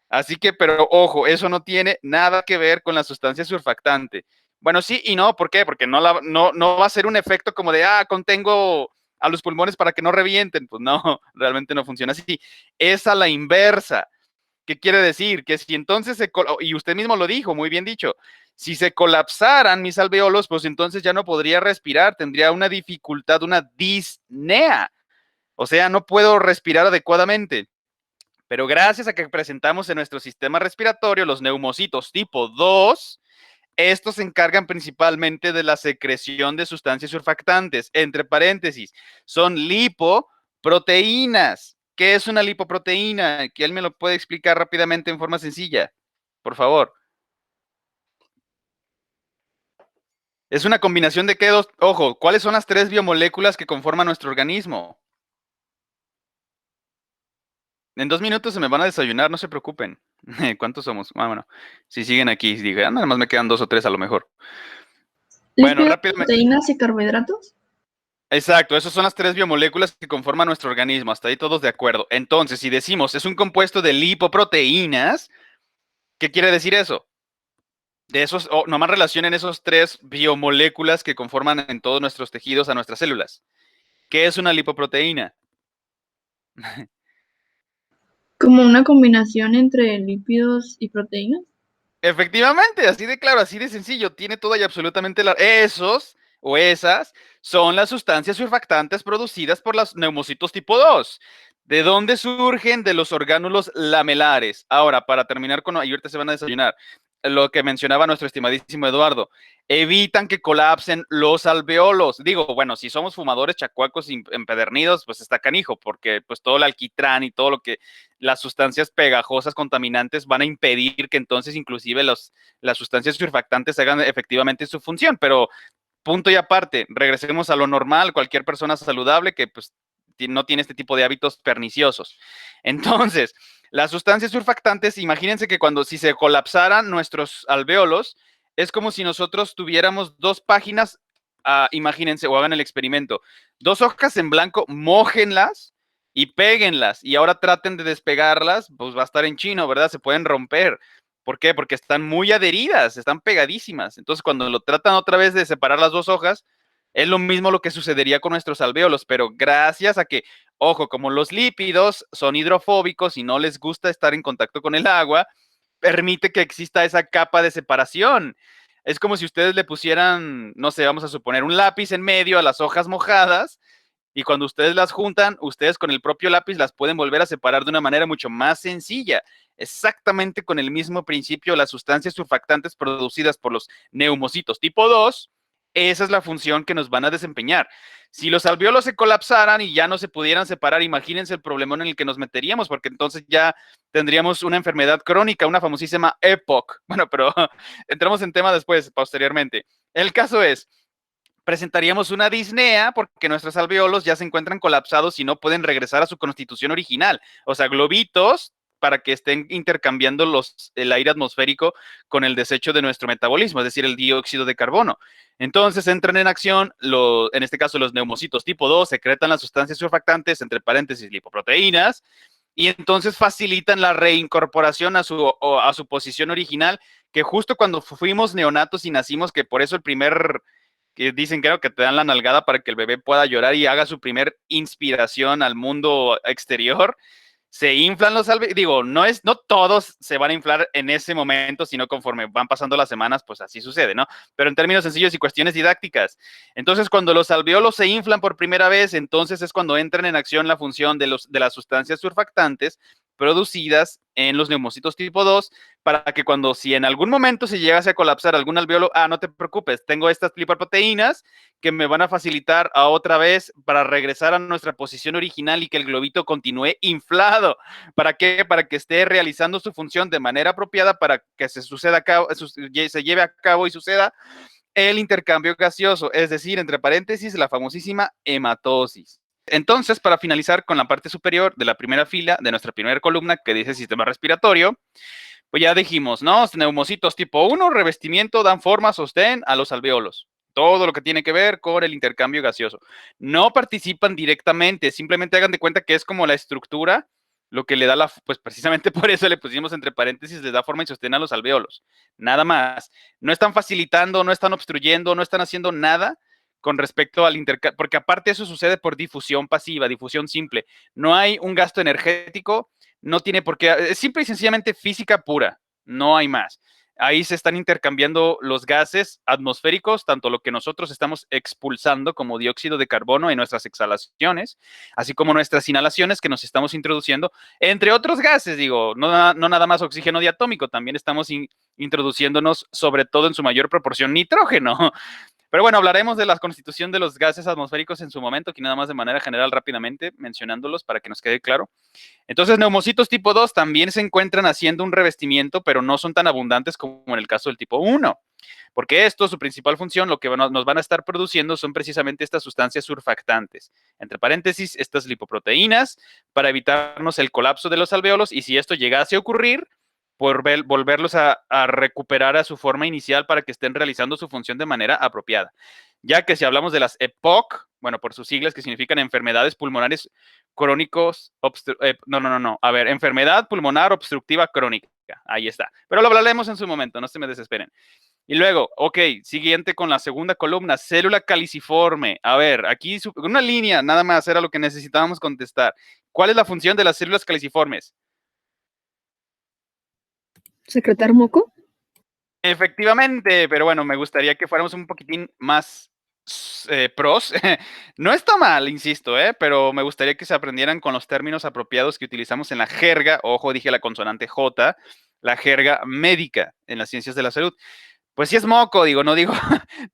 Así que, pero ojo, eso no tiene nada que ver con la sustancia surfactante. Bueno, sí y no, ¿por qué? Porque no va a ser un efecto como de, contengo a los pulmones para que no revienten. Pues no, realmente no funciona así. Es a la inversa. ¿Qué quiere decir? Que si entonces y usted mismo lo dijo, muy bien dicho, si se colapsaran mis alveolos, pues entonces ya no podría respirar, tendría una dificultad, una disnea. O sea, no puedo respirar adecuadamente. Pero gracias a que presentamos en nuestro sistema respiratorio los neumocitos tipo 2, estos se encargan principalmente de la secreción de sustancias surfactantes. Entre paréntesis, son lipoproteínas. ¿Qué es una lipoproteína? ¿Quién me lo puede explicar rápidamente en forma sencilla? Por favor. Es una combinación de qué dos. Ojo, ¿cuáles son las tres biomoléculas que conforman nuestro organismo? En 2 minutos se me van a desayunar, no se preocupen. ¿Cuántos somos? Bueno, si siguen aquí, digan, nada más me quedan 2 o 3 a lo mejor. Bueno, rápidamente. ¿Proteínas y carbohidratos? Exacto, esas son las tres biomoléculas que conforman nuestro organismo, hasta ahí todos de acuerdo. Entonces, si decimos es un compuesto de lipoproteínas, ¿qué quiere decir eso? De esos, nomás relacionen esos tres biomoléculas que conforman en todos nuestros tejidos a nuestras células. ¿Qué es una lipoproteína? Como una combinación entre lípidos y proteínas. Efectivamente, así de claro, así de sencillo, tiene toda y absolutamente esos o esas son las sustancias surfactantes producidas por los neumocitos tipo 2. ¿De dónde surgen? De los orgánulos lamelares. Ahora, para terminar con, y ahorita se van a desayunar, lo que mencionaba nuestro estimadísimo Eduardo, evitan que colapsen los alveolos. Digo, bueno, si somos fumadores chacuacos empedernidos, pues está canijo, porque pues todo el alquitrán y todo lo que las sustancias pegajosas, contaminantes, van a impedir que entonces inclusive las sustancias surfactantes hagan efectivamente su función. Pero punto y aparte, regresemos a lo normal, cualquier persona saludable que pues no tiene este tipo de hábitos perniciosos. Entonces, las sustancias surfactantes, imagínense que si se colapsaran nuestros alvéolos, es como si nosotros tuviéramos 2 páginas, imagínense, o hagan el experimento, 2 hojas en blanco, mójenlas y péguenlas, y ahora traten de despegarlas, pues va a estar en chino, ¿verdad? Se pueden romper. ¿Por qué? Porque están muy adheridas, están pegadísimas. Entonces, cuando lo tratan otra vez de separar las 2 hojas, es lo mismo lo que sucedería con nuestros alvéolos, pero gracias a que, ojo, como los lípidos son hidrofóbicos y no les gusta estar en contacto con el agua, permite que exista esa capa de separación. Es como si ustedes le pusieran, no sé, vamos a suponer un lápiz en medio a las hojas mojadas, y cuando ustedes las juntan, ustedes con el propio lápiz las pueden volver a separar de una manera mucho más sencilla. Exactamente con el mismo principio, las sustancias surfactantes producidas por los neumocitos tipo 2, esa es la función que nos van a desempeñar. Si los alvéolos se colapsaran y ya no se pudieran separar, imagínense el problemón en el que nos meteríamos, porque entonces ya tendríamos una enfermedad crónica, una famosísima EPOC. Bueno, pero entramos en tema después, posteriormente. El caso es, presentaríamos una disnea porque nuestros alvéolos ya se encuentran colapsados y no pueden regresar a su constitución original. O sea, globitos para que estén intercambiando el aire atmosférico con el desecho de nuestro metabolismo, es decir, el dióxido de carbono. Entonces entran en acción, en este caso los neumocitos tipo 2, secretan las sustancias surfactantes, entre paréntesis, lipoproteínas, y entonces facilitan la reincorporación a su posición original, que justo cuando fuimos neonatos y nacimos, que por eso el primer que dicen que te dan la nalgada para que el bebé pueda llorar y haga su primer inspiración al mundo exterior, se inflan los alvéolos. Digo, no todos se van a inflar en ese momento, sino conforme van pasando las semanas, pues así sucede, ¿no? Pero en términos sencillos y cuestiones didácticas. Entonces, cuando los alvéolos se inflan por primera vez, entonces es cuando entran en acción la función de las sustancias surfactantes producidas en los neumocitos tipo 2, para que si en algún momento se llegase a colapsar algún alvéolo, no te preocupes, tengo estas lipoproteínas que me van a facilitar otra vez para regresar a nuestra posición original y que el globito continúe inflado. ¿Para qué? Para que esté realizando su función de manera apropiada para que se lleve a cabo y suceda el intercambio gaseoso, es decir, entre paréntesis, la famosísima hematosis. Entonces, para finalizar con la parte superior de la primera fila de nuestra primera columna que dice sistema respiratorio, pues ya dijimos, ¿no? Neumocitos tipo 1, revestimiento, dan forma, sostén a los alvéolos. Todo lo que tiene que ver con el intercambio gaseoso. No participan directamente, simplemente hagan de cuenta que es como la estructura, lo que le da pues precisamente por eso le pusimos entre paréntesis, les da forma y sostén a los alvéolos. Nada más. No están facilitando, no están obstruyendo, no están haciendo nada con respecto al intercambio, porque aparte eso sucede por difusión pasiva, difusión simple. No hay un gasto energético, no tiene por qué, es simple y sencillamente física pura, no hay más. Ahí se están intercambiando los gases atmosféricos, tanto lo que nosotros estamos expulsando como dióxido de carbono en nuestras exhalaciones, así como nuestras inhalaciones que nos estamos introduciendo, entre otros gases, digo, no nada más oxígeno diatómico, también estamos introduciéndonos, sobre todo en su mayor proporción, nitrógeno. Pero bueno, hablaremos de la constitución de los gases atmosféricos en su momento, aquí nada más de manera general rápidamente mencionándolos para que nos quede claro. Entonces, neumocitos tipo 2 también se encuentran haciendo un revestimiento, pero no son tan abundantes como en el caso del tipo 1, porque esto, su principal función, lo que nos van a estar produciendo son precisamente estas sustancias surfactantes, entre paréntesis, estas lipoproteínas, para evitarnos el colapso de los alvéolos, y si esto llegase a ocurrir, volverlos a recuperar a su forma inicial para que estén realizando su función de manera apropiada. Ya que si hablamos de las EPOC, bueno, por sus siglas que significan enfermedades pulmonares crónicos, enfermedad pulmonar obstructiva crónica, ahí está. Pero lo hablaremos en su momento, no se me desesperen. Y luego, siguiente con la segunda columna, célula caliciforme. A ver, aquí una línea, nada más, era lo que necesitábamos contestar. ¿Cuál es la función de las células caliciformes? ¿Secretar moco? Efectivamente, pero bueno, me gustaría que fuéramos un poquitín más pros. No está mal, insisto, pero me gustaría que se aprendieran con los términos apropiados que utilizamos en la jerga, ojo, dije la consonante J, la jerga médica en las ciencias de la salud. Pues sí es moco, digo, no digo,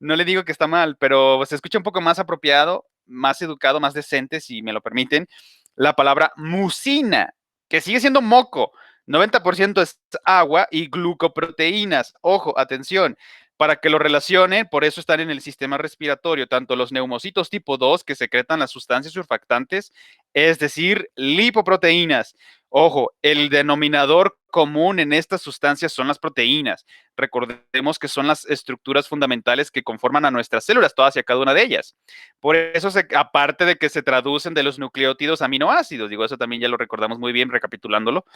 no le digo que está mal, pero se escucha un poco más apropiado, más educado, más decente, si me lo permiten, la palabra mucina, que sigue siendo moco. 90% es agua y glucoproteínas. Ojo, atención, para que lo relacionen, por eso están en el sistema respiratorio, tanto los neumocitos tipo 2 que secretan las sustancias surfactantes, es decir, lipoproteínas. Ojo, el denominador común en estas sustancias son las proteínas. Recordemos que son las estructuras fundamentales que conforman a nuestras células, todas y a cada una de ellas. Por eso, aparte de que se traducen de los nucleótidos a aminoácidos, digo, eso también ya lo recordamos muy bien recapitulándolo.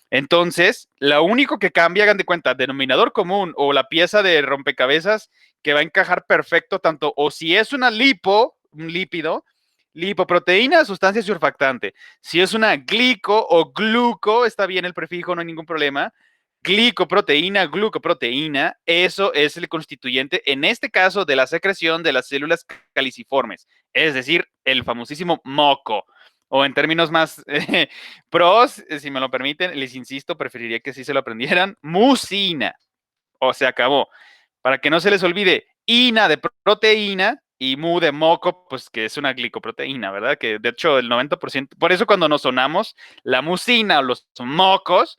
Entonces, lo único que cambia, hagan de cuenta, denominador común o la pieza de rompecabezas que va a encajar perfecto tanto o si es un lípido, lipoproteína, sustancia surfactante. Si es una glico o gluco, está bien el prefijo, no hay ningún problema. Glicoproteína, glucoproteína, eso es el constituyente, en este caso, de la secreción de las células caliciformes, es decir, el famosísimo moco. O en términos más pros, si me lo permiten, les insisto, preferiría que sí se lo aprendieran, mucina. O se acabó. Para que no se les olvide, ina de proteína y mu de moco, pues que es una glicoproteína, ¿verdad? Que de hecho el 90%, por eso cuando nos sonamos, la mucina o los mocos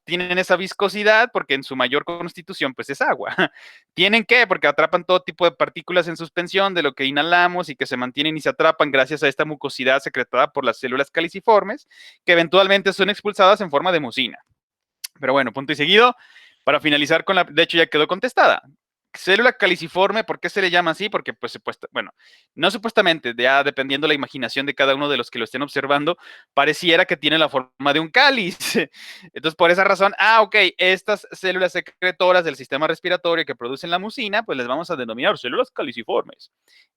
tienen esa viscosidad porque en su mayor constitución pues es agua. ¿Tienen qué? Porque atrapan todo tipo de partículas en suspensión de lo que inhalamos y que se mantienen y se atrapan gracias a esta mucosidad secretada por las células caliciformes que eventualmente son expulsadas en forma de mucina. Pero bueno, punto y seguido. Para finalizar con de hecho ya quedó contestada. Célula caliciforme, ¿por qué se le llama así? Porque pues bueno, no supuestamente, ya dependiendo la imaginación de cada uno de los que lo estén observando, pareciera que tiene la forma de un cáliz. Entonces, por esa razón, ok, estas células secretoras del sistema respiratorio que producen la mucina, pues les vamos a denominar células caliciformes.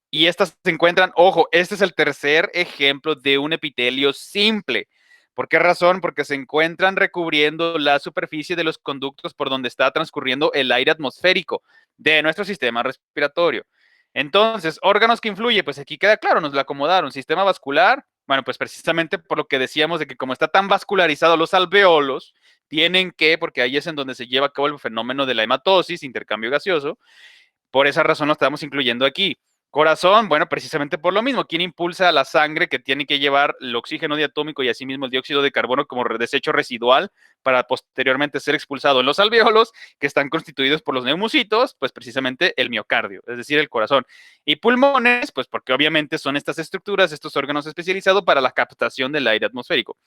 Y estas se encuentran, ojo, este es el tercer ejemplo de un epitelio simple. ¿Por qué razón? Porque se encuentran recubriendo la superficie de los conductos por donde está transcurriendo el aire atmosférico de nuestro sistema respiratorio. Entonces, órganos que influyen, pues aquí queda claro, nos lo acomodaron. Sistema vascular, bueno, pues precisamente por lo que decíamos de que como está tan vascularizado los alveolos, tienen que, porque ahí es en donde se lleva a cabo el fenómeno de la hematosis, intercambio gaseoso, por esa razón lo estamos incluyendo aquí. Corazón, bueno, precisamente por lo mismo. ¿Quién impulsa la sangre que tiene que llevar el oxígeno diatómico y asimismo el dióxido de carbono como desecho residual para posteriormente ser expulsado en los alvéolos que están constituidos por los neumocitos? Pues precisamente el miocardio, es decir, el corazón. Y pulmones, pues porque obviamente son estas estructuras, estos órganos especializados para la captación del aire atmosférico.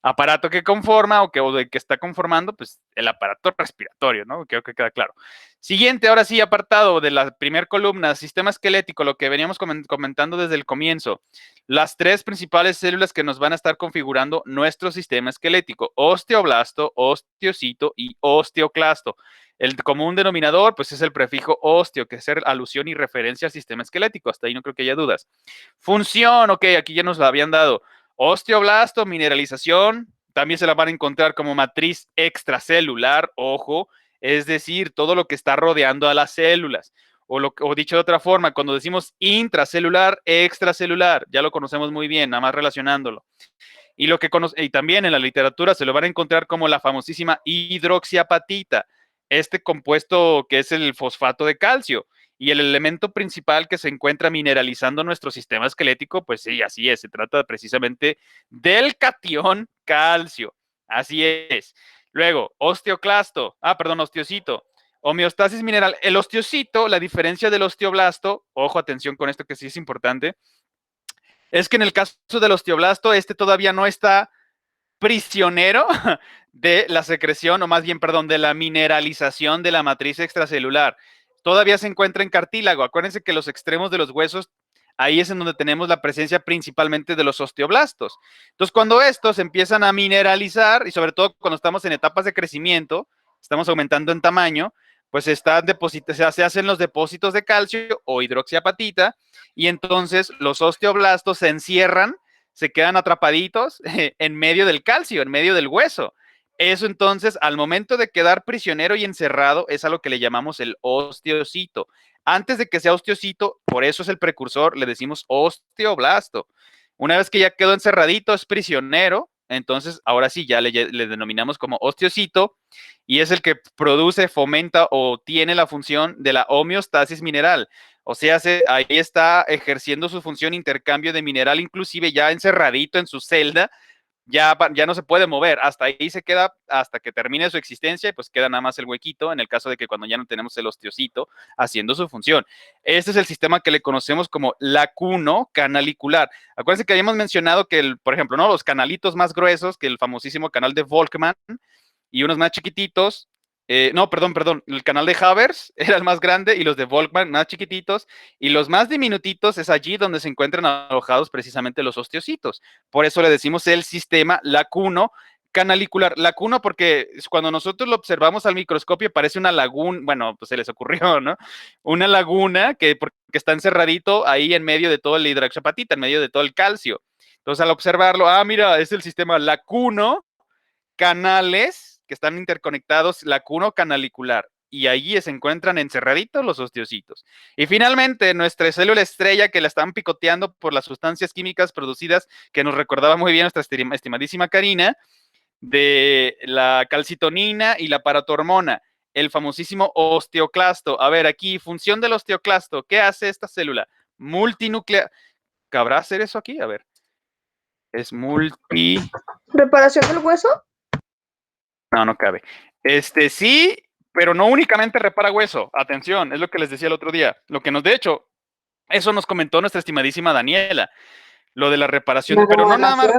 Aparato que conforma o que está conformando, pues el aparato respiratorio, ¿no? Creo que queda claro. Siguiente, ahora sí, apartado de la primera columna, sistema esquelético, lo que veníamos comentando desde el comienzo. Las tres principales células que nos van a estar configurando nuestro sistema esquelético: osteoblasto, osteocito y osteoclasto. El común denominador, pues es el prefijo osteo, que es alusión y referencia al sistema esquelético. Hasta ahí no creo que haya dudas. Función, ok, aquí ya nos la habían dado. Osteoblasto, mineralización, también se la van a encontrar como matriz extracelular, ojo, es decir, todo lo que está rodeando a las células. O dicho de otra forma, cuando decimos intracelular, extracelular, ya lo conocemos muy bien, nada más relacionándolo. Y también en la literatura se lo van a encontrar como la famosísima hidroxiapatita, este compuesto que es el fosfato de calcio. Y el elemento principal que se encuentra mineralizando nuestro sistema esquelético, pues sí, así es, se trata precisamente del catión calcio. Así es. Luego, osteocito. Homeostasis mineral. El osteocito, la diferencia del osteoblasto, ojo, atención con esto que sí es importante, es que en el caso del osteoblasto, este todavía no está prisionero de la secreción, o más bien, perdón, de la mineralización de la matriz extracelular. Todavía se encuentra en cartílago. Acuérdense que los extremos de los huesos, ahí es en donde tenemos la presencia principalmente de los osteoblastos. Entonces, cuando estos empiezan a mineralizar, y sobre todo cuando estamos en etapas de crecimiento, estamos aumentando en tamaño, pues se hacen los depósitos de calcio o hidroxiapatita, y entonces los osteoblastos se encierran, se quedan atrapaditos en medio del calcio, en medio del hueso. Eso entonces, al momento de quedar prisionero y encerrado, es a lo que le llamamos el osteocito. Antes de que sea osteocito, por eso es el precursor, le decimos osteoblasto. Una vez que ya quedó encerradito, es prisionero, entonces ahora sí ya le denominamos como osteocito y es el que produce, fomenta o tiene la función de la homeostasis mineral. O sea, ahí está ejerciendo su función intercambio de mineral, inclusive ya encerradito en su celda, ya no se puede mover, hasta ahí se queda hasta que termine su existencia y pues queda nada más el huequito en el caso de que cuando ya no tenemos el osteocito haciendo su función. Este es el sistema que le conocemos como lacuno canalicular. Acuérdense que habíamos mencionado que, por ejemplo, ¿no? Los canalitos más gruesos, que el famosísimo canal de Volkmann, y unos más chiquititos. No, perdón, el canal de Havers era el más grande y los de Volkmann más chiquititos y los más diminutitos es allí donde se encuentran alojados precisamente los osteocitos. Por eso le decimos el sistema lacuno canalicular. Lacuno porque cuando nosotros lo observamos al microscopio parece una laguna, bueno, pues se les ocurrió, ¿no? Una laguna porque está encerradito ahí en medio de todo el hidroxiapatita, en medio de todo el calcio. Entonces al observarlo, mira, es el sistema lacuno canales que están interconectados lacuno canalicular y allí se encuentran encerraditos los osteocitos. Y finalmente, nuestra célula estrella que la están picoteando por las sustancias químicas producidas, que nos recordaba muy bien nuestra estimadísima Karina, de la calcitonina y la paratormona, el famosísimo osteoclasto. A ver, aquí, función del osteoclasto, ¿qué hace esta célula? Multinuclear. ¿Cabrá hacer eso aquí? A ver. Es ¿Reparación del hueso? No cabe. Sí, pero no únicamente repara hueso. Atención, es lo que les decía el otro día. Lo que de hecho, eso nos comentó nuestra estimadísima Daniela, lo de la reparación, pero no nada más.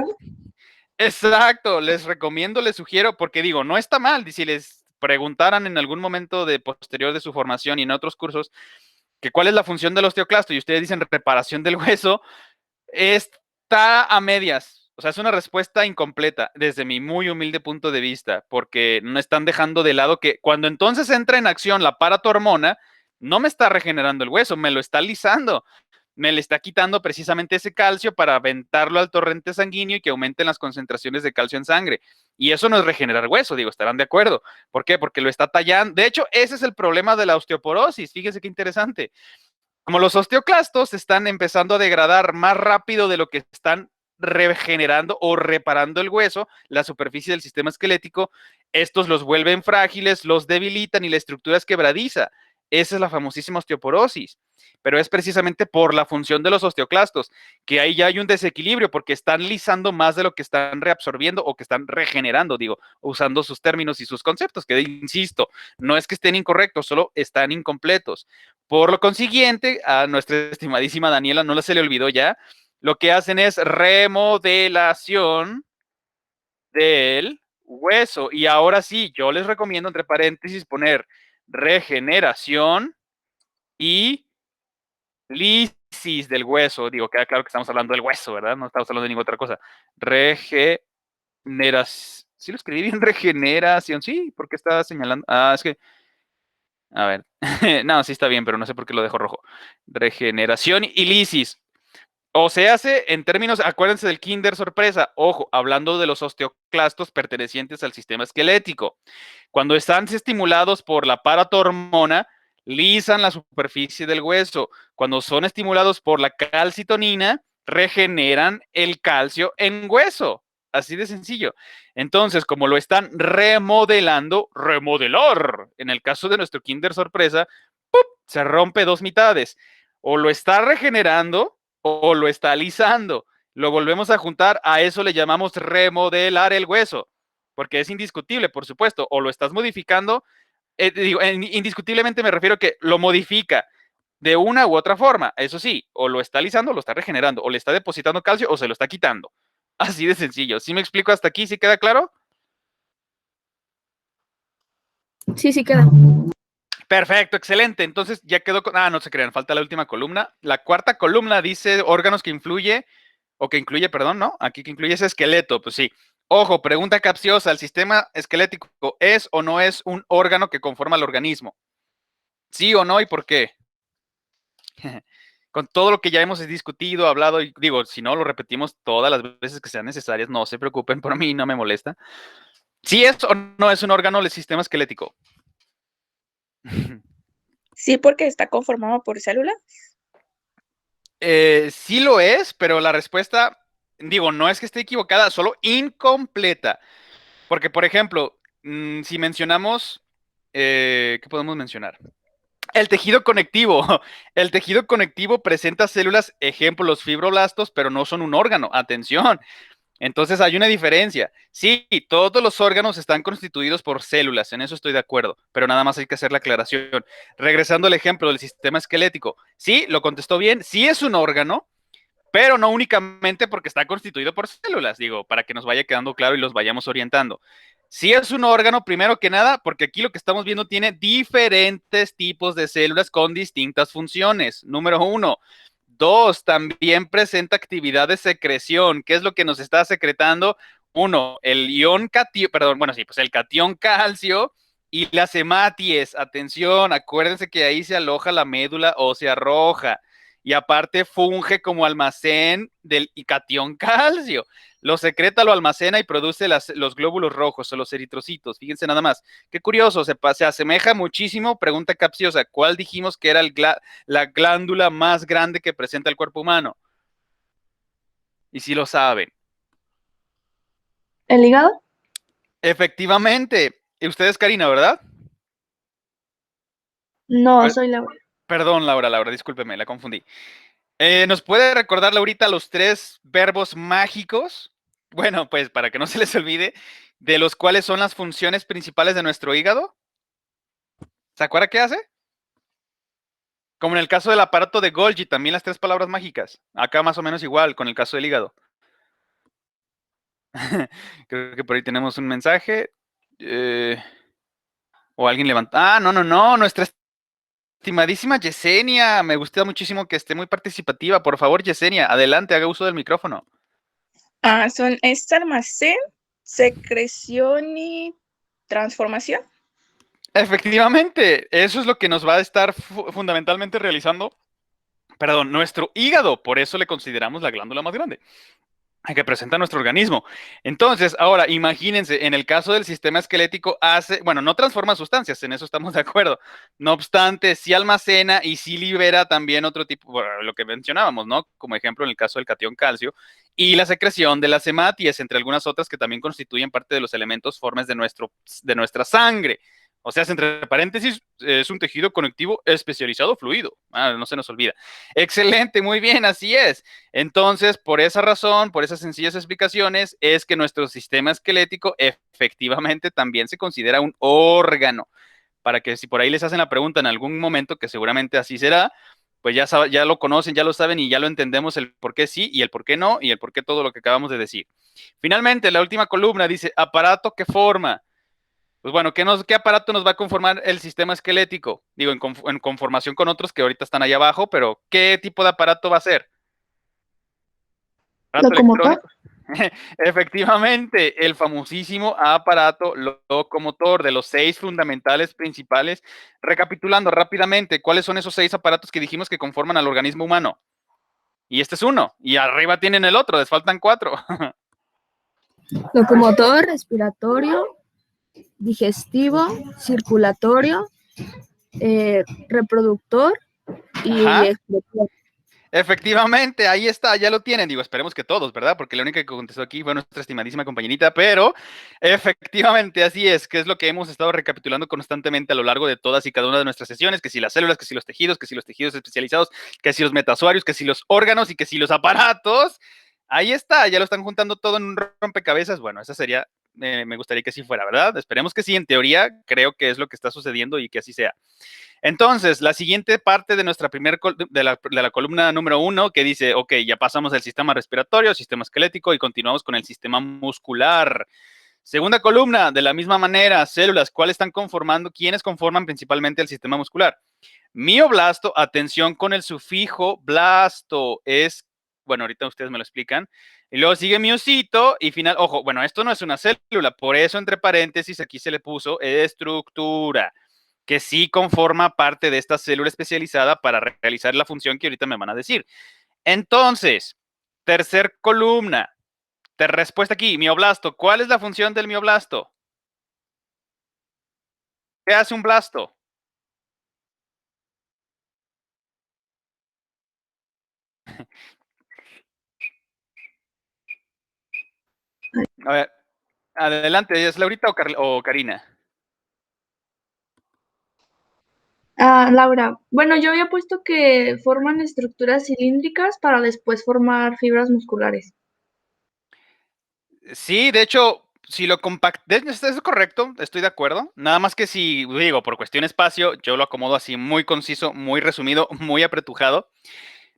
Exacto, les recomiendo, les sugiero, porque digo, no está mal, si les preguntaran en algún momento de posterior de su formación y en otros cursos, que cuál es la función del osteoclasto y ustedes dicen reparación del hueso, está a medias. O sea, es una respuesta incompleta desde mi muy humilde punto de vista, porque no están dejando de lado que cuando entonces entra en acción la paratormona, no me está regenerando el hueso, me lo está lisando, me le está quitando precisamente ese calcio para aventarlo al torrente sanguíneo y que aumenten las concentraciones de calcio en sangre. Y eso no es regenerar hueso, digo, estarán de acuerdo. ¿Por qué? Porque lo está tallando. De hecho, ese es el problema de la osteoporosis. Fíjese qué interesante. Como los osteoclastos están empezando a degradar más rápido de lo que están regenerando o reparando el hueso, la superficie del sistema esquelético, estos los vuelven frágiles, los debilitan y la estructura es quebradiza. Esa es la famosísima osteoporosis, pero es precisamente por la función de los osteoclastos, que ahí ya hay un desequilibrio porque están lisando más de lo que están reabsorbiendo o que están regenerando, digo, usando sus términos y sus conceptos, que insisto, no es que estén incorrectos, solo están incompletos. Por lo consiguiente, a nuestra estimadísima Daniela no se le olvidó ya, lo que hacen es remodelación del hueso. Y ahora sí, yo les recomiendo, entre paréntesis, poner regeneración y lisis del hueso. Digo, queda claro que estamos hablando del hueso, ¿verdad? No estamos hablando de ninguna otra cosa. Regeneración. ¿Sí lo escribí bien? Regeneración. Sí, porque está señalando. Es que a ver, no, sí está bien, pero no sé por qué lo dejo rojo. Regeneración y lisis. O se hace en términos, acuérdense del Kinder sorpresa, ojo, hablando de los osteoclastos pertenecientes al sistema esquelético. Cuando están estimulados por la paratormona, lisan la superficie del hueso. Cuando son estimulados por la calcitonina, regeneran el calcio en hueso. Así de sencillo. Entonces, como lo están remodelando, remodelar, en el caso de nuestro Kinder sorpresa, ¡pup!, se rompe dos mitades. O lo está regenerando o lo está alisando. Lo volvemos a juntar, a eso le llamamos remodelar el hueso, porque es indiscutible, por supuesto, o lo estás modificando, indiscutiblemente me refiero a que lo modifica de una u otra forma, eso sí, o lo está alisando, o lo está regenerando, o le está depositando calcio, o se lo está quitando. Así de sencillo. ¿Sí me explico hasta aquí? ¿Sí queda claro? Sí, sí queda. Perfecto, excelente. Entonces ya quedó con... no se crean, falta la última columna. La cuarta columna dice órganos que influye, o que incluye, perdón, ¿no? Aquí que incluye ese esqueleto, pues sí. Ojo, pregunta capciosa, ¿el sistema esquelético es o no es un órgano que conforma el organismo? ¿Sí o no y por qué? Con todo lo que ya hemos discutido, hablado, y digo, si no, lo repetimos todas las veces que sean necesarias, no se preocupen por mí, no me molesta. ¿Sí es o no es un órgano del sistema esquelético? Sí, porque está conformado por células. Sí lo es, pero la respuesta, digo, no es que esté equivocada, solo incompleta. Porque, por ejemplo, si mencionamos, ¿qué podemos mencionar? El tejido conectivo. El tejido conectivo presenta células, ejemplo, los fibroblastos, pero no son un órgano. Atención. Entonces hay una diferencia. Sí, todos los órganos están constituidos por células, en eso estoy de acuerdo, pero nada más hay que hacer la aclaración. Regresando al ejemplo del sistema esquelético, sí, lo contestó bien, sí es un órgano, pero no únicamente porque está constituido por células, digo, para que nos vaya quedando claro y los vayamos orientando. Sí es un órgano, primero que nada, porque aquí lo que estamos viendo tiene diferentes tipos de células con distintas funciones. Número uno. Dos, también presenta actividad de secreción. ¿Qué es lo que nos está secretando? Uno, el ion catión, perdón, bueno, sí, pues el catión calcio y las hematies. Atención, acuérdense que ahí se aloja la médula ósea roja y aparte funge como almacén del catión calcio. Lo secreta, lo almacena y produce los glóbulos rojos o los eritrocitos. Fíjense nada más. Qué curioso, se asemeja muchísimo. Pregunta capciosa, ¿cuál dijimos que era la glándula más grande que presenta el cuerpo humano? Y si lo saben. ¿El hígado? Efectivamente. Y usted es Karina, ¿verdad? No, soy Laura. Perdón, Laura, discúlpeme, la confundí. ¿Nos puede recordar, Laurita, los 3 verbos mágicos? Bueno, pues para que no se les olvide, de los cuales son las funciones principales de nuestro hígado. ¿Se acuerda qué hace? Como en el caso del aparato de Golgi, también las 3 palabras mágicas. Acá más o menos igual con el caso del hígado. Creo que por ahí tenemos un mensaje. O alguien levanta. Ah, no, nuestra estimadísima Yesenia. Me gusta muchísimo que esté muy participativa. Por favor, Yesenia, adelante, haga uso del micrófono. Son almacén, secreción y transformación. Efectivamente, eso es lo que nos va a estar fundamentalmente realizando, perdón, nuestro hígado. Por eso le consideramos la glándula más grande que presenta nuestro organismo. Entonces, ahora imagínense, en el caso del sistema esquelético bueno, no transforma sustancias, en eso estamos de acuerdo. No obstante, sí almacena y sí libera también otro tipo, bueno, lo que mencionábamos, ¿no? Como ejemplo en el caso del catión calcio y la secreción de las hematies, entre algunas otras que también constituyen parte de los elementos formes de nuestra sangre. O sea, entre paréntesis, es un tejido conectivo especializado fluido. No se nos olvida. Excelente, muy bien, así es. Entonces, por esa razón, por esas sencillas explicaciones, es que nuestro sistema esquelético efectivamente también se considera un órgano. Para que si por ahí les hacen la pregunta en algún momento, que seguramente así será, pues ya lo conocen, ya lo saben y ya lo entendemos el por qué sí y el por qué no y el por qué todo lo que acabamos de decir. Finalmente, la última columna dice, aparato que forma. Pues bueno, ¿qué aparato nos va a conformar el sistema esquelético? Digo, en conformación con otros que ahorita están allá abajo, pero ¿qué tipo de aparato va a ser? ¿Aparato ¿Locomotor? electrónico? Efectivamente, el famosísimo aparato locomotor de los 6 fundamentales principales. Recapitulando rápidamente, ¿cuáles son esos 6 aparatos que dijimos que conforman al organismo humano? Y este es uno, y arriba tienen el otro, les faltan 4. Locomotor, respiratorio, digestivo, circulatorio, reproductor y Ajá. excretor. Efectivamente, ahí está, ya lo tienen. Digo, esperemos que todos, ¿verdad? Porque la única que contestó aquí fue nuestra estimadísima compañerita, pero efectivamente así es, que es lo que hemos estado recapitulando constantemente a lo largo de todas y cada una de nuestras sesiones, que si las células, que si los tejidos, que si los tejidos especializados, que si los metasuarios, que si los órganos y que si los aparatos. Ahí está, ya lo están juntando todo en un rompecabezas. Bueno, esa sería, me gustaría que así fuera, ¿verdad? Esperemos que sí, en teoría creo que es lo que está sucediendo y que así sea. Entonces, la siguiente parte de nuestra de la columna número 1 que dice, ok, ya pasamos del sistema respiratorio, sistema esquelético y continuamos con el sistema muscular. Segunda columna, de la misma manera, células, ¿cuáles están conformando? ¿Quiénes conforman principalmente el sistema muscular? Mioblasto, atención con el sufijo blasto, es, bueno, ahorita ustedes me lo explican. Y luego sigue miocito y final, ojo, bueno, esto no es una célula, por eso entre paréntesis aquí se le puso estructura, que sí conforma parte de esta célula especializada para realizar la función que ahorita me van a decir. Entonces, tercer columna, respuesta aquí, mioblasto. ¿Cuál es la función del mioblasto? ¿Qué hace un blasto? A ver, adelante, ¿es Laurita o Karina? Laura, bueno, yo había puesto que forman estructuras cilíndricas para después formar fibras musculares. Sí, de hecho, si lo compacté, es correcto, estoy de acuerdo. Nada más que si, digo, por cuestión espacio, yo lo acomodo así muy conciso, muy resumido, muy apretujado.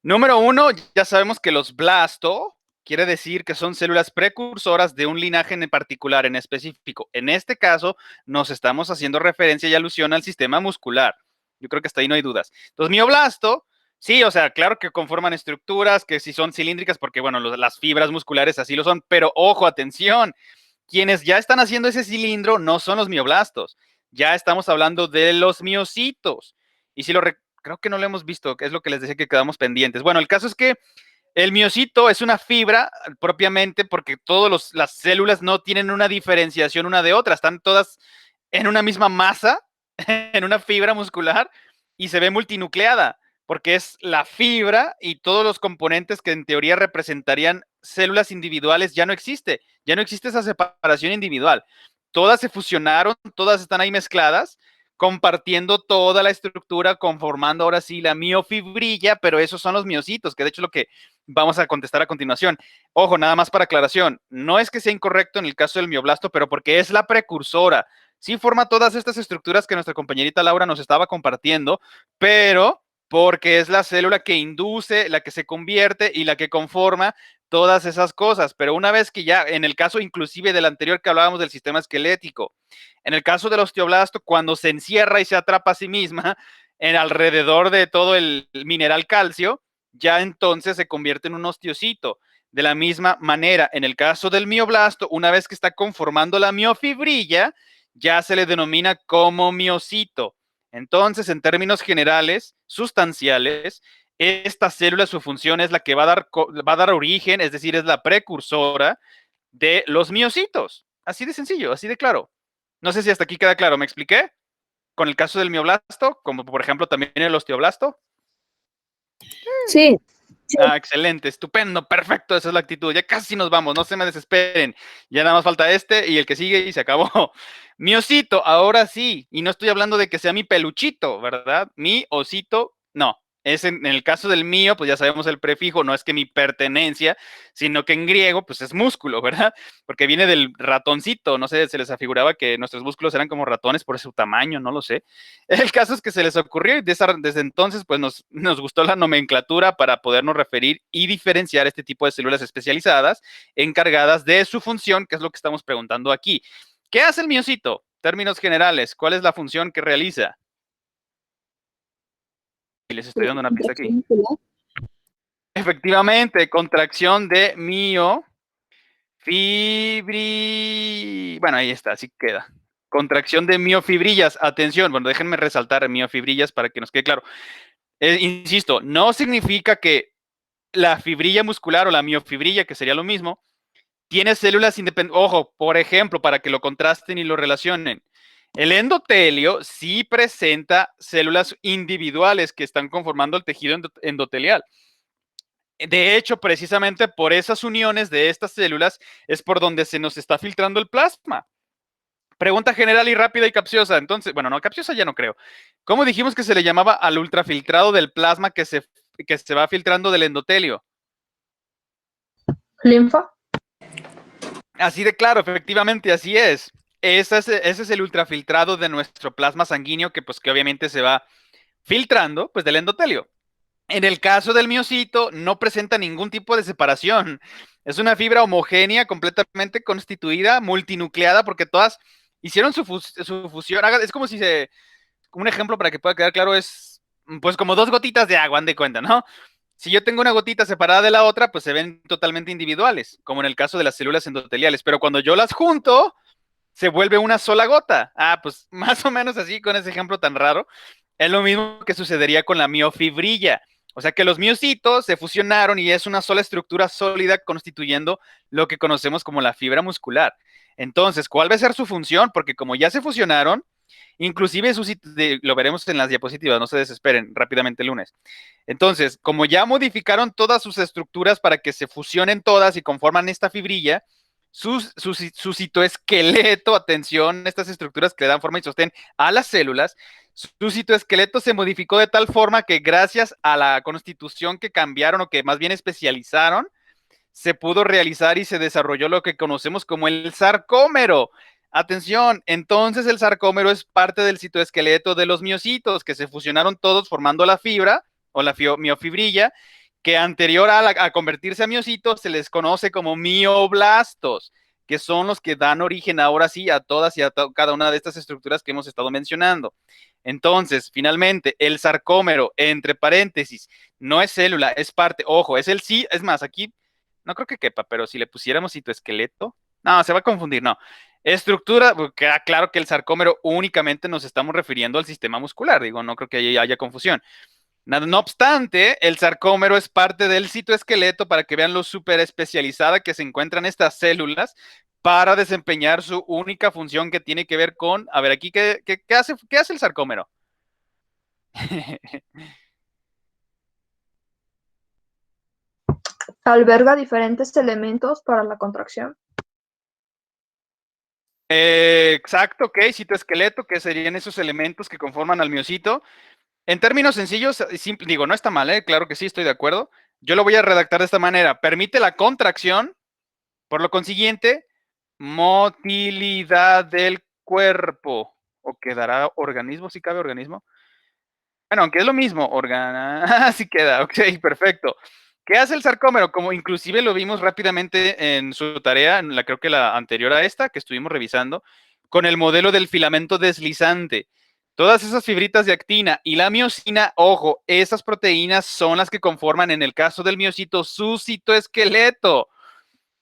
Número uno, ya sabemos que los blasto quiere decir que son células precursoras de un linaje en particular, en específico. En este caso, nos estamos haciendo referencia y alusión al sistema muscular. Yo creo que hasta ahí no hay dudas. Entonces, mioblasto, sí, o sea, claro que conforman estructuras, que si son cilíndricas, porque bueno, las fibras musculares así lo son, pero ojo, atención, quienes ya están haciendo ese cilindro no son los mioblastos, ya estamos hablando de los miocitos. Y si creo que no lo hemos visto, que es lo que les decía que quedamos pendientes. Bueno, el caso es que el miocito es una fibra propiamente porque todas las células no tienen una diferenciación una de otra, están todas en una misma masa, en una fibra muscular y se ve multinucleada porque es la fibra y todos los componentes que en teoría representarían células individuales ya no existe esa separación individual. Todas se fusionaron, todas están ahí mezcladas, compartiendo toda la estructura, conformando ahora sí la miofibrilla, pero esos son los miocitos, que de hecho es lo que vamos a contestar a continuación. Ojo, nada más para aclaración, no es que sea incorrecto en el caso del mioblasto, pero porque es la precursora. Sí forma todas estas estructuras que nuestra compañerita Laura nos estaba compartiendo, pero porque es la célula que induce, la que se convierte y la que conforma todas esas cosas. Pero una vez que ya, en el caso inclusive del anterior que hablábamos del sistema esquelético, en el caso del osteoblasto, cuando se encierra y se atrapa a sí misma en alrededor de todo el mineral calcio, ya entonces se convierte en un osteocito. De la misma manera, en el caso del mioblasto, una vez que está conformando la miofibrilla, ya se le denomina como miocito. Entonces, en términos generales, sustanciales, esta célula, su función es la que va a dar origen, es decir, es la precursora de los miocitos. Así de sencillo, así de claro. No sé si hasta aquí queda claro, ¿me expliqué? Con el caso del mioblasto, como por ejemplo también el osteoblasto. Sí, Excelente, estupendo, perfecto, esa es la actitud. Ya casi nos vamos, no se me desesperen. Ya nada más falta este y el que sigue y se acabó. Miocito, ahora sí, y no estoy hablando de que sea mi peluchito, ¿verdad? Mi osito, no. Es en el caso del mío, pues ya sabemos el prefijo, no es que mi pertenencia, sino que en griego, pues es músculo, ¿verdad? Porque viene del ratoncito, no sé, se les afiguraba que nuestros músculos eran como ratones por su tamaño, no lo sé. El caso es que se les ocurrió y desde entonces pues nos gustó la nomenclatura para podernos referir y diferenciar este tipo de células especializadas encargadas de su función, que es lo que estamos preguntando aquí. ¿Qué hace el miocito? Términos generales, ¿cuál es la función que realiza? Y les estoy dando una pista aquí. Efectivamente, contracción de bueno, ahí está, así queda. Contracción de miofibrillas. Atención, bueno, déjenme resaltar miofibrillas para que nos quede claro. Insisto, no significa que la fibrilla muscular o la miofibrilla, que sería lo mismo, tiene células independientes. Ojo, por ejemplo, para que lo contrasten y lo relacionen. El endotelio sí presenta células individuales que están conformando el tejido endotelial. De hecho, precisamente por esas uniones de estas células es por donde se nos está filtrando el plasma. Pregunta general y rápida y capciosa. Entonces, bueno, no, capciosa ya no creo. ¿Cómo dijimos que se le llamaba al ultrafiltrado del plasma que se va filtrando del endotelio? ¿Linfa? Así de claro, efectivamente, así es. Ese es el ultrafiltrado de nuestro plasma sanguíneo que pues que obviamente se va filtrando pues del endotelio. En el caso del miocito no presenta ningún tipo de separación. Es una fibra homogénea, completamente constituida, multinucleada, porque todas hicieron su fusión. Es como si un ejemplo para que pueda quedar claro es pues como dos gotitas de agua, han de cuenta, ¿no? Si yo tengo una gotita separada de la otra, pues se ven totalmente individuales, como en el caso de las células endoteliales, pero cuando yo las junto, se vuelve una sola gota. Pues más o menos así, con ese ejemplo tan raro, es lo mismo que sucedería con la miofibrilla. O sea que los miocitos se fusionaron y es una sola estructura sólida constituyendo lo que conocemos como la fibra muscular. Entonces, ¿cuál va a ser su función? Porque como ya se fusionaron, Inclusive lo veremos en las diapositivas, no se desesperen, rápidamente el lunes. Entonces, como ya modificaron todas sus estructuras para que se fusionen todas y conforman esta fibrilla, su citoesqueleto, atención, estas estructuras que le dan forma y sostén a las células, su citoesqueleto se modificó de tal forma que gracias a la constitución que cambiaron o que más bien especializaron, se pudo realizar y se desarrolló lo que conocemos como el sarcómero. Atención, entonces el sarcómero es parte del citoesqueleto de los miocitos que se fusionaron todos formando la fibra o la miofibrilla, que anterior a convertirse a miocitos se les conoce como mioblastos, que son los que dan origen ahora sí a todas y a cada una de estas estructuras que hemos estado mencionando. Entonces, finalmente, el sarcómero, entre paréntesis, no es célula, es parte, ojo, es el sí, es más, aquí no creo que quepa, pero si le pusiéramos citoesqueleto, no, se va a confundir, no. Estructura, queda claro que el sarcómero únicamente nos estamos refiriendo al sistema muscular, digo, no creo que haya confusión. No obstante, el sarcómero es parte del citoesqueleto para que vean lo súper especializada que se encuentran estas células para desempeñar su única función que tiene que ver con, a ver, aquí, ¿qué hace el sarcómero? Alberga diferentes elementos para la contracción. Exacto, ok, citoesqueleto, que serían esos elementos que conforman al miocito. En términos sencillos, digo, no está mal, claro que sí, estoy de acuerdo. Yo lo voy a redactar de esta manera. Permite la contracción, por lo consiguiente, motilidad del cuerpo. ¿O quedará organismo? ¿Sí cabe organismo? Bueno, aunque es lo mismo, sí queda, ok, perfecto. ¿Qué hace el sarcómero? Como inclusive lo vimos rápidamente en su tarea, creo que la anterior a esta, que estuvimos revisando, con el modelo del filamento deslizante. Todas esas fibritas de actina y la miosina, ojo, esas proteínas son las que conforman, en el caso del miocito, su citoesqueleto.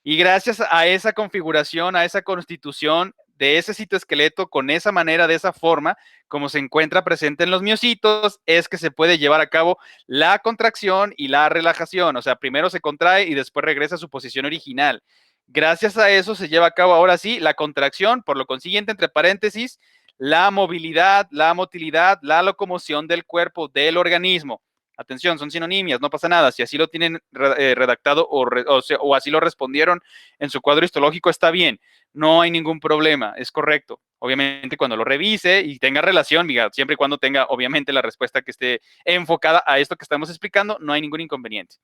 Y gracias a esa configuración, a esa constitución de ese citoesqueleto, con esa manera, de esa forma, como se encuentra presente en los miocitos, es que se puede llevar a cabo la contracción y la relajación. O sea, primero se contrae y después regresa a su posición original. Gracias a eso se lleva a cabo ahora sí la contracción, por lo consiguiente, entre paréntesis, la movilidad, la motilidad, la locomoción del cuerpo, del organismo. Atención, son sinonimias, no pasa nada. Si así lo tienen redactado o así lo respondieron en su cuadro histológico, está bien. No hay ningún problema, es correcto. Obviamente, cuando lo revise y tenga relación, siempre y cuando tenga, obviamente, la respuesta que esté enfocada a esto que estamos explicando, no hay ningún inconveniente.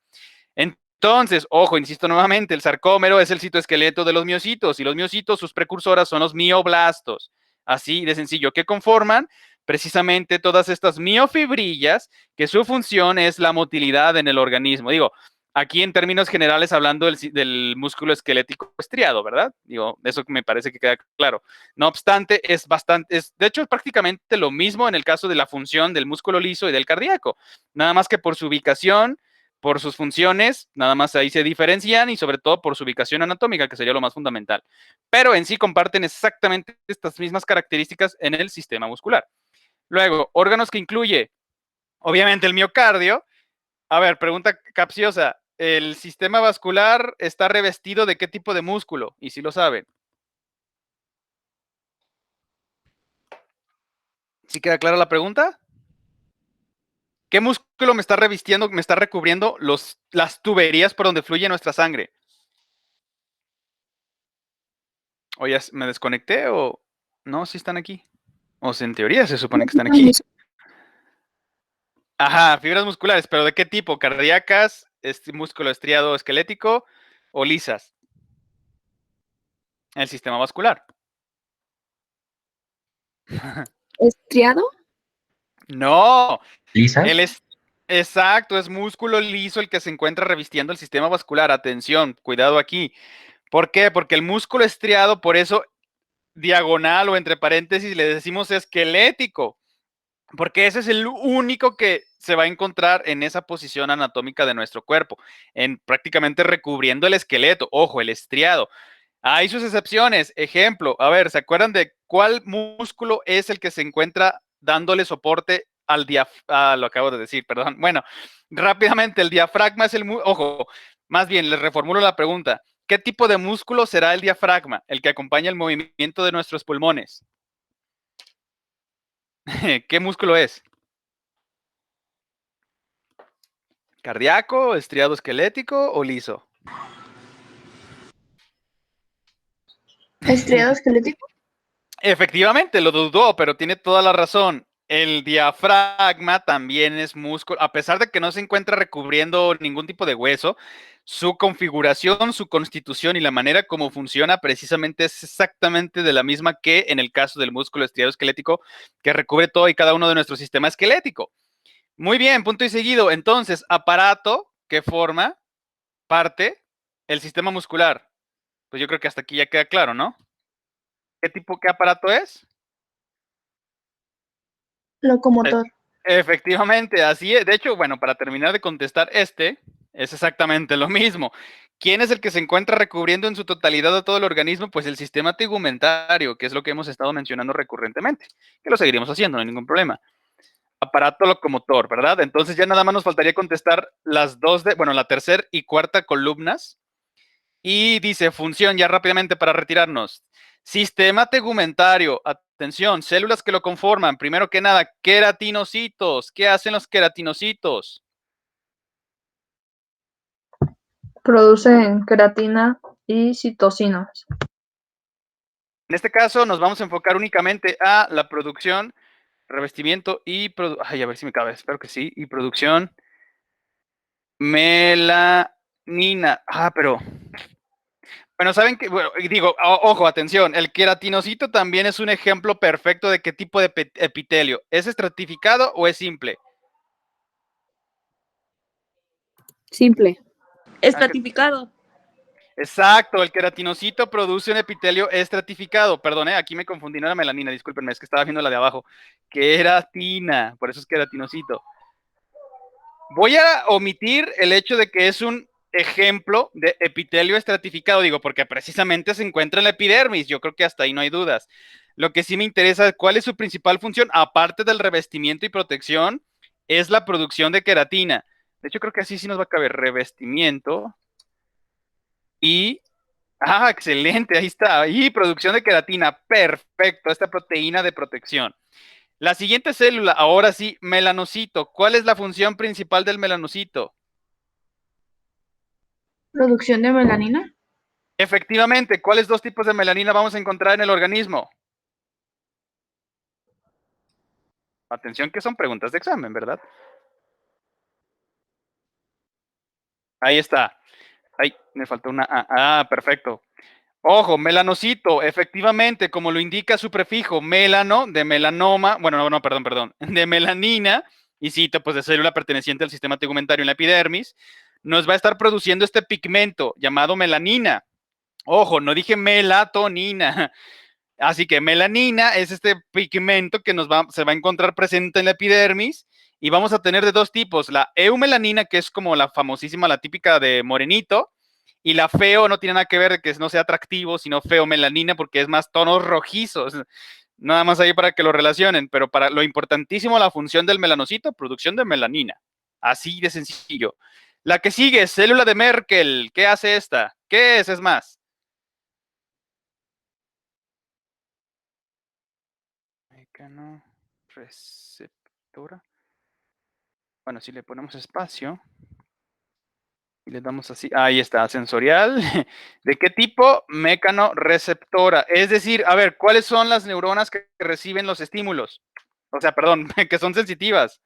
Entonces, ojo, insisto nuevamente, el sarcómero es el citoesqueleto de los miocitos y los miocitos, sus precursoras son los mioblastos. Así de sencillo, que conforman precisamente todas estas miofibrillas, que su función es la motilidad en el organismo. Digo, aquí en términos generales hablando del músculo esquelético estriado, ¿verdad? Digo, eso me parece que queda claro. No obstante, de hecho, es prácticamente lo mismo en el caso de la función del músculo liso y del cardíaco. Nada más que por su ubicación, por sus funciones, nada más ahí se diferencian y sobre todo por su ubicación anatómica, que sería lo más fundamental. Pero en sí comparten exactamente estas mismas características en el sistema muscular. Luego, órganos que incluye, obviamente, el miocardio. A ver, pregunta capciosa. ¿El sistema vascular está revestido de qué tipo de músculo? Y si lo saben. ¿Sí queda clara la pregunta? ¿Qué músculo me está revistiendo, me está recubriendo las tuberías por donde fluye nuestra sangre? ¿O ya me desconecté o no? ¿Sí están aquí? O sea, en teoría se supone que están aquí. Ajá, fibras musculares, pero ¿de qué tipo? ¿Cardíacas, músculo estriado esquelético o lisas? El sistema vascular. ¿Estriado? No. ¿Lisas? Exacto, es músculo liso el que se encuentra revistiendo el sistema vascular. Atención, cuidado aquí. ¿Por qué? Porque el músculo estriado, por eso diagonal o entre paréntesis le decimos esquelético, porque ese es el único que se va a encontrar en esa posición anatómica de nuestro cuerpo, en prácticamente recubriendo el esqueleto. Ojo, el estriado. Hay sus excepciones. Ejemplo, a ver, ¿se acuerdan de cuál músculo es el que se encuentra dándole soporte al diafragma? Lo acabo de decir, perdón. Bueno, rápidamente, el diafragma es ojo, más bien, les reformulo la pregunta. ¿Qué tipo de músculo será el diafragma? El que acompaña el movimiento de nuestros pulmones. ¿Qué músculo es? ¿Cardíaco, estriado esquelético o liso? Estriado esquelético. Efectivamente, lo dudó, pero tiene toda la razón. El diafragma también es músculo, a pesar de que no se encuentra recubriendo ningún tipo de hueso, su configuración, su constitución y la manera como funciona precisamente es exactamente de la misma que en el caso del músculo estriado esquelético, que recubre todo y cada uno de nuestro sistema esquelético. Muy bien, punto y seguido. Entonces, aparato que forma parte el sistema muscular. Pues yo creo que hasta aquí ya queda claro, ¿no? ¿Qué aparato es? Locomotor. Efectivamente, así es. De hecho, bueno, para terminar de contestar es exactamente lo mismo. ¿Quién es el que se encuentra recubriendo en su totalidad a todo el organismo? Pues el sistema tegumentario, que es lo que hemos estado mencionando recurrentemente, que lo seguiremos haciendo, no hay ningún problema. Aparato locomotor, ¿verdad? Entonces ya nada más nos faltaría contestar la tercera y cuarta columnas. Y dice, función, ya rápidamente para retirarnos. Sistema tegumentario, atención, células que lo conforman. Primero que nada, queratinocitos. ¿Qué hacen los queratinocitos? Producen queratina y citocinas. En este caso nos vamos a enfocar únicamente a la producción, revestimiento y ay, a ver si me cabe, espero que sí, y producción melanina. Pero bueno, saben que, bueno, digo, ojo, atención, el queratinocito también es un ejemplo perfecto de qué tipo de epitelio. ¿Es estratificado o es simple? Simple. Estratificado. Exacto, el queratinocito produce un epitelio estratificado. Perdón, aquí me confundí, no era melanina, discúlpenme, es que estaba viendo la de abajo. Queratina, por eso es queratinocito. Voy a omitir el hecho de que es un ejemplo de epitelio estratificado, digo, porque precisamente se encuentra en la epidermis. Yo creo que hasta ahí no hay dudas. Lo que sí me interesa es cuál es su principal función, aparte del revestimiento y protección, es la producción de queratina. De hecho, creo que así sí nos va a caber revestimiento y... Ah, excelente, ahí está. Y producción de queratina, perfecto, esta proteína de protección. La siguiente célula, ahora sí, melanocito. ¿Cuál es la función principal del melanocito? Producción de melanina. Efectivamente, ¿cuáles dos tipos de melanina vamos a encontrar en el organismo? Atención que son preguntas de examen, ¿verdad? Ahí está. Ay, me faltó una A. Ah, perfecto. Ojo, melanocito, efectivamente, como lo indica su prefijo, melano, de melanoma, bueno, no, perdón, de melanina, y cito, pues de célula perteneciente al sistema tegumentario en la epidermis, nos va a estar produciendo este pigmento llamado melanina. Ojo, no dije melatonina. Así que melanina es este pigmento que se va a encontrar presente en la epidermis y vamos a tener de dos tipos, la eumelanina, que es como la famosísima, la típica de morenito, y la feo no tiene nada que ver de que no sea atractivo, sino feomelanina porque es más tonos rojizos. Nada más ahí para que lo relacionen, pero para lo importantísimo, la función del melanocito, producción de melanina. Así de sencillo. La que sigue, célula de Merkel. ¿Qué hace esta? ¿Qué es? Es más. Mecanoreceptora. Bueno, si le ponemos espacio y le damos así, ahí está, sensorial. ¿De qué tipo? Mecanoreceptora. Es decir, a ver, ¿cuáles son las neuronas que reciben los estímulos? O sea, perdón, que son sensitivas.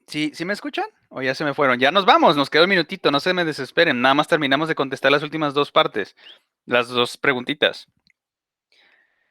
¿Sí me escuchan? ¿O ya se me fueron? Ya nos vamos, nos queda un minutito, no se me desesperen. Nada más terminamos de contestar las últimas dos partes, las dos preguntitas.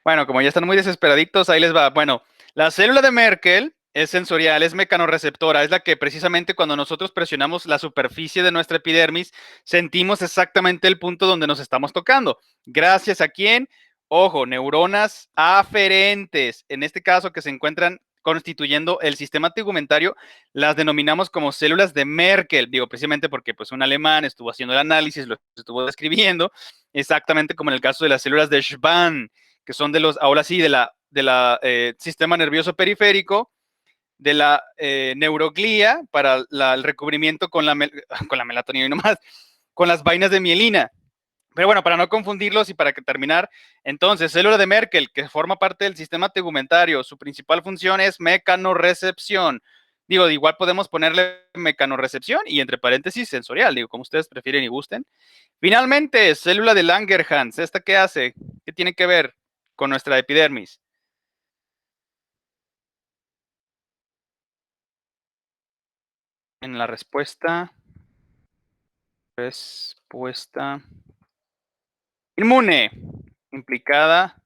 Bueno, como ya están muy desesperaditos, ahí les va. Bueno, la célula de Merkel es sensorial, es mecanorreceptora, es la que precisamente cuando nosotros presionamos la superficie de nuestra epidermis, sentimos exactamente el punto donde nos estamos tocando. ¿Gracias a quién? Ojo, neuronas aferentes, en este caso que se encuentran constituyendo el sistema tegumentario, las denominamos como células de Merkel, digo precisamente porque pues un alemán estuvo haciendo el análisis, lo estuvo describiendo, exactamente como en el caso de las células de Schwann, que son de los, ahora sí, de la sistema nervioso periférico, de la neuroglía para el recubrimiento con la melatonina y nomás, con las vainas de mielina. Pero bueno, para no confundirlos y para terminar, entonces, célula de Merkel, que forma parte del sistema tegumentario, su principal función es mecanorrecepción. Digo, igual podemos ponerle mecanorrecepción y entre paréntesis sensorial, digo, como ustedes prefieren y gusten. Finalmente, célula de Langerhans, ¿esta qué hace? ¿Qué tiene que ver con nuestra epidermis? En la respuesta inmune, implicada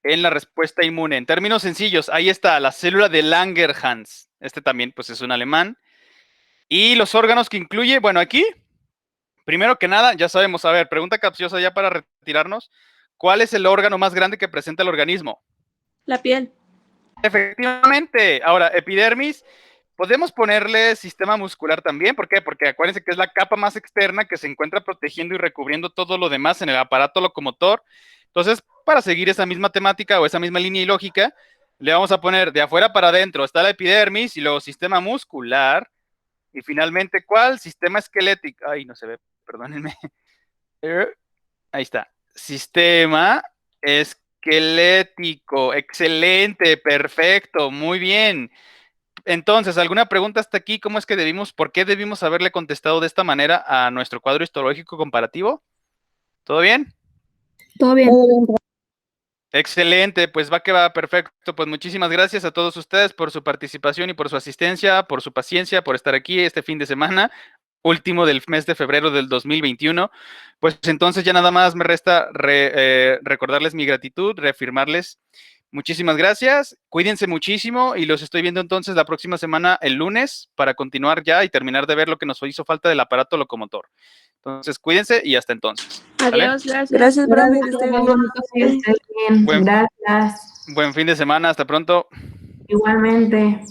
en la respuesta inmune. En términos sencillos, ahí está, la célula de Langerhans. Este también, pues, es un alemán. Y los órganos que incluye, bueno, aquí, primero que nada, ya sabemos, a ver, pregunta capciosa ya para retirarnos. ¿Cuál es el órgano más grande que presenta el organismo? La piel. Efectivamente. Ahora, epidermis, podemos ponerle sistema muscular también. ¿Por qué? Porque acuérdense que es la capa más externa que se encuentra protegiendo y recubriendo todo lo demás en el aparato locomotor. Entonces, para seguir esa misma temática o esa misma línea y lógica, le vamos a poner de afuera para adentro. Está la epidermis y luego sistema muscular. Y finalmente, ¿cuál? Sistema esquelético. Ay, no se ve, perdónenme. Ahí está. Sistema esquelético. Excelente, perfecto, muy bien. Entonces, ¿alguna pregunta hasta aquí? ¿Por qué debimos haberle contestado de esta manera a nuestro cuadro histológico comparativo? ¿Todo bien? Todo bien. Excelente, pues va que va, perfecto. Pues muchísimas gracias a todos ustedes por su participación y por su asistencia, por su paciencia, por estar aquí este fin de semana, último del mes de febrero del 2021. Pues entonces ya nada más me resta recordarles mi gratitud, reafirmarles. Muchísimas gracias, cuídense muchísimo y los estoy viendo entonces la próxima semana, el lunes, para continuar ya y terminar de ver lo que nos hizo falta del aparato locomotor. Entonces, cuídense y hasta entonces. ¿Sale? Adiós, gracias. Gracias, profe. Que esté bien. Que estés bien. Buen- Gracias. Buen fin de semana, hasta pronto. Igualmente.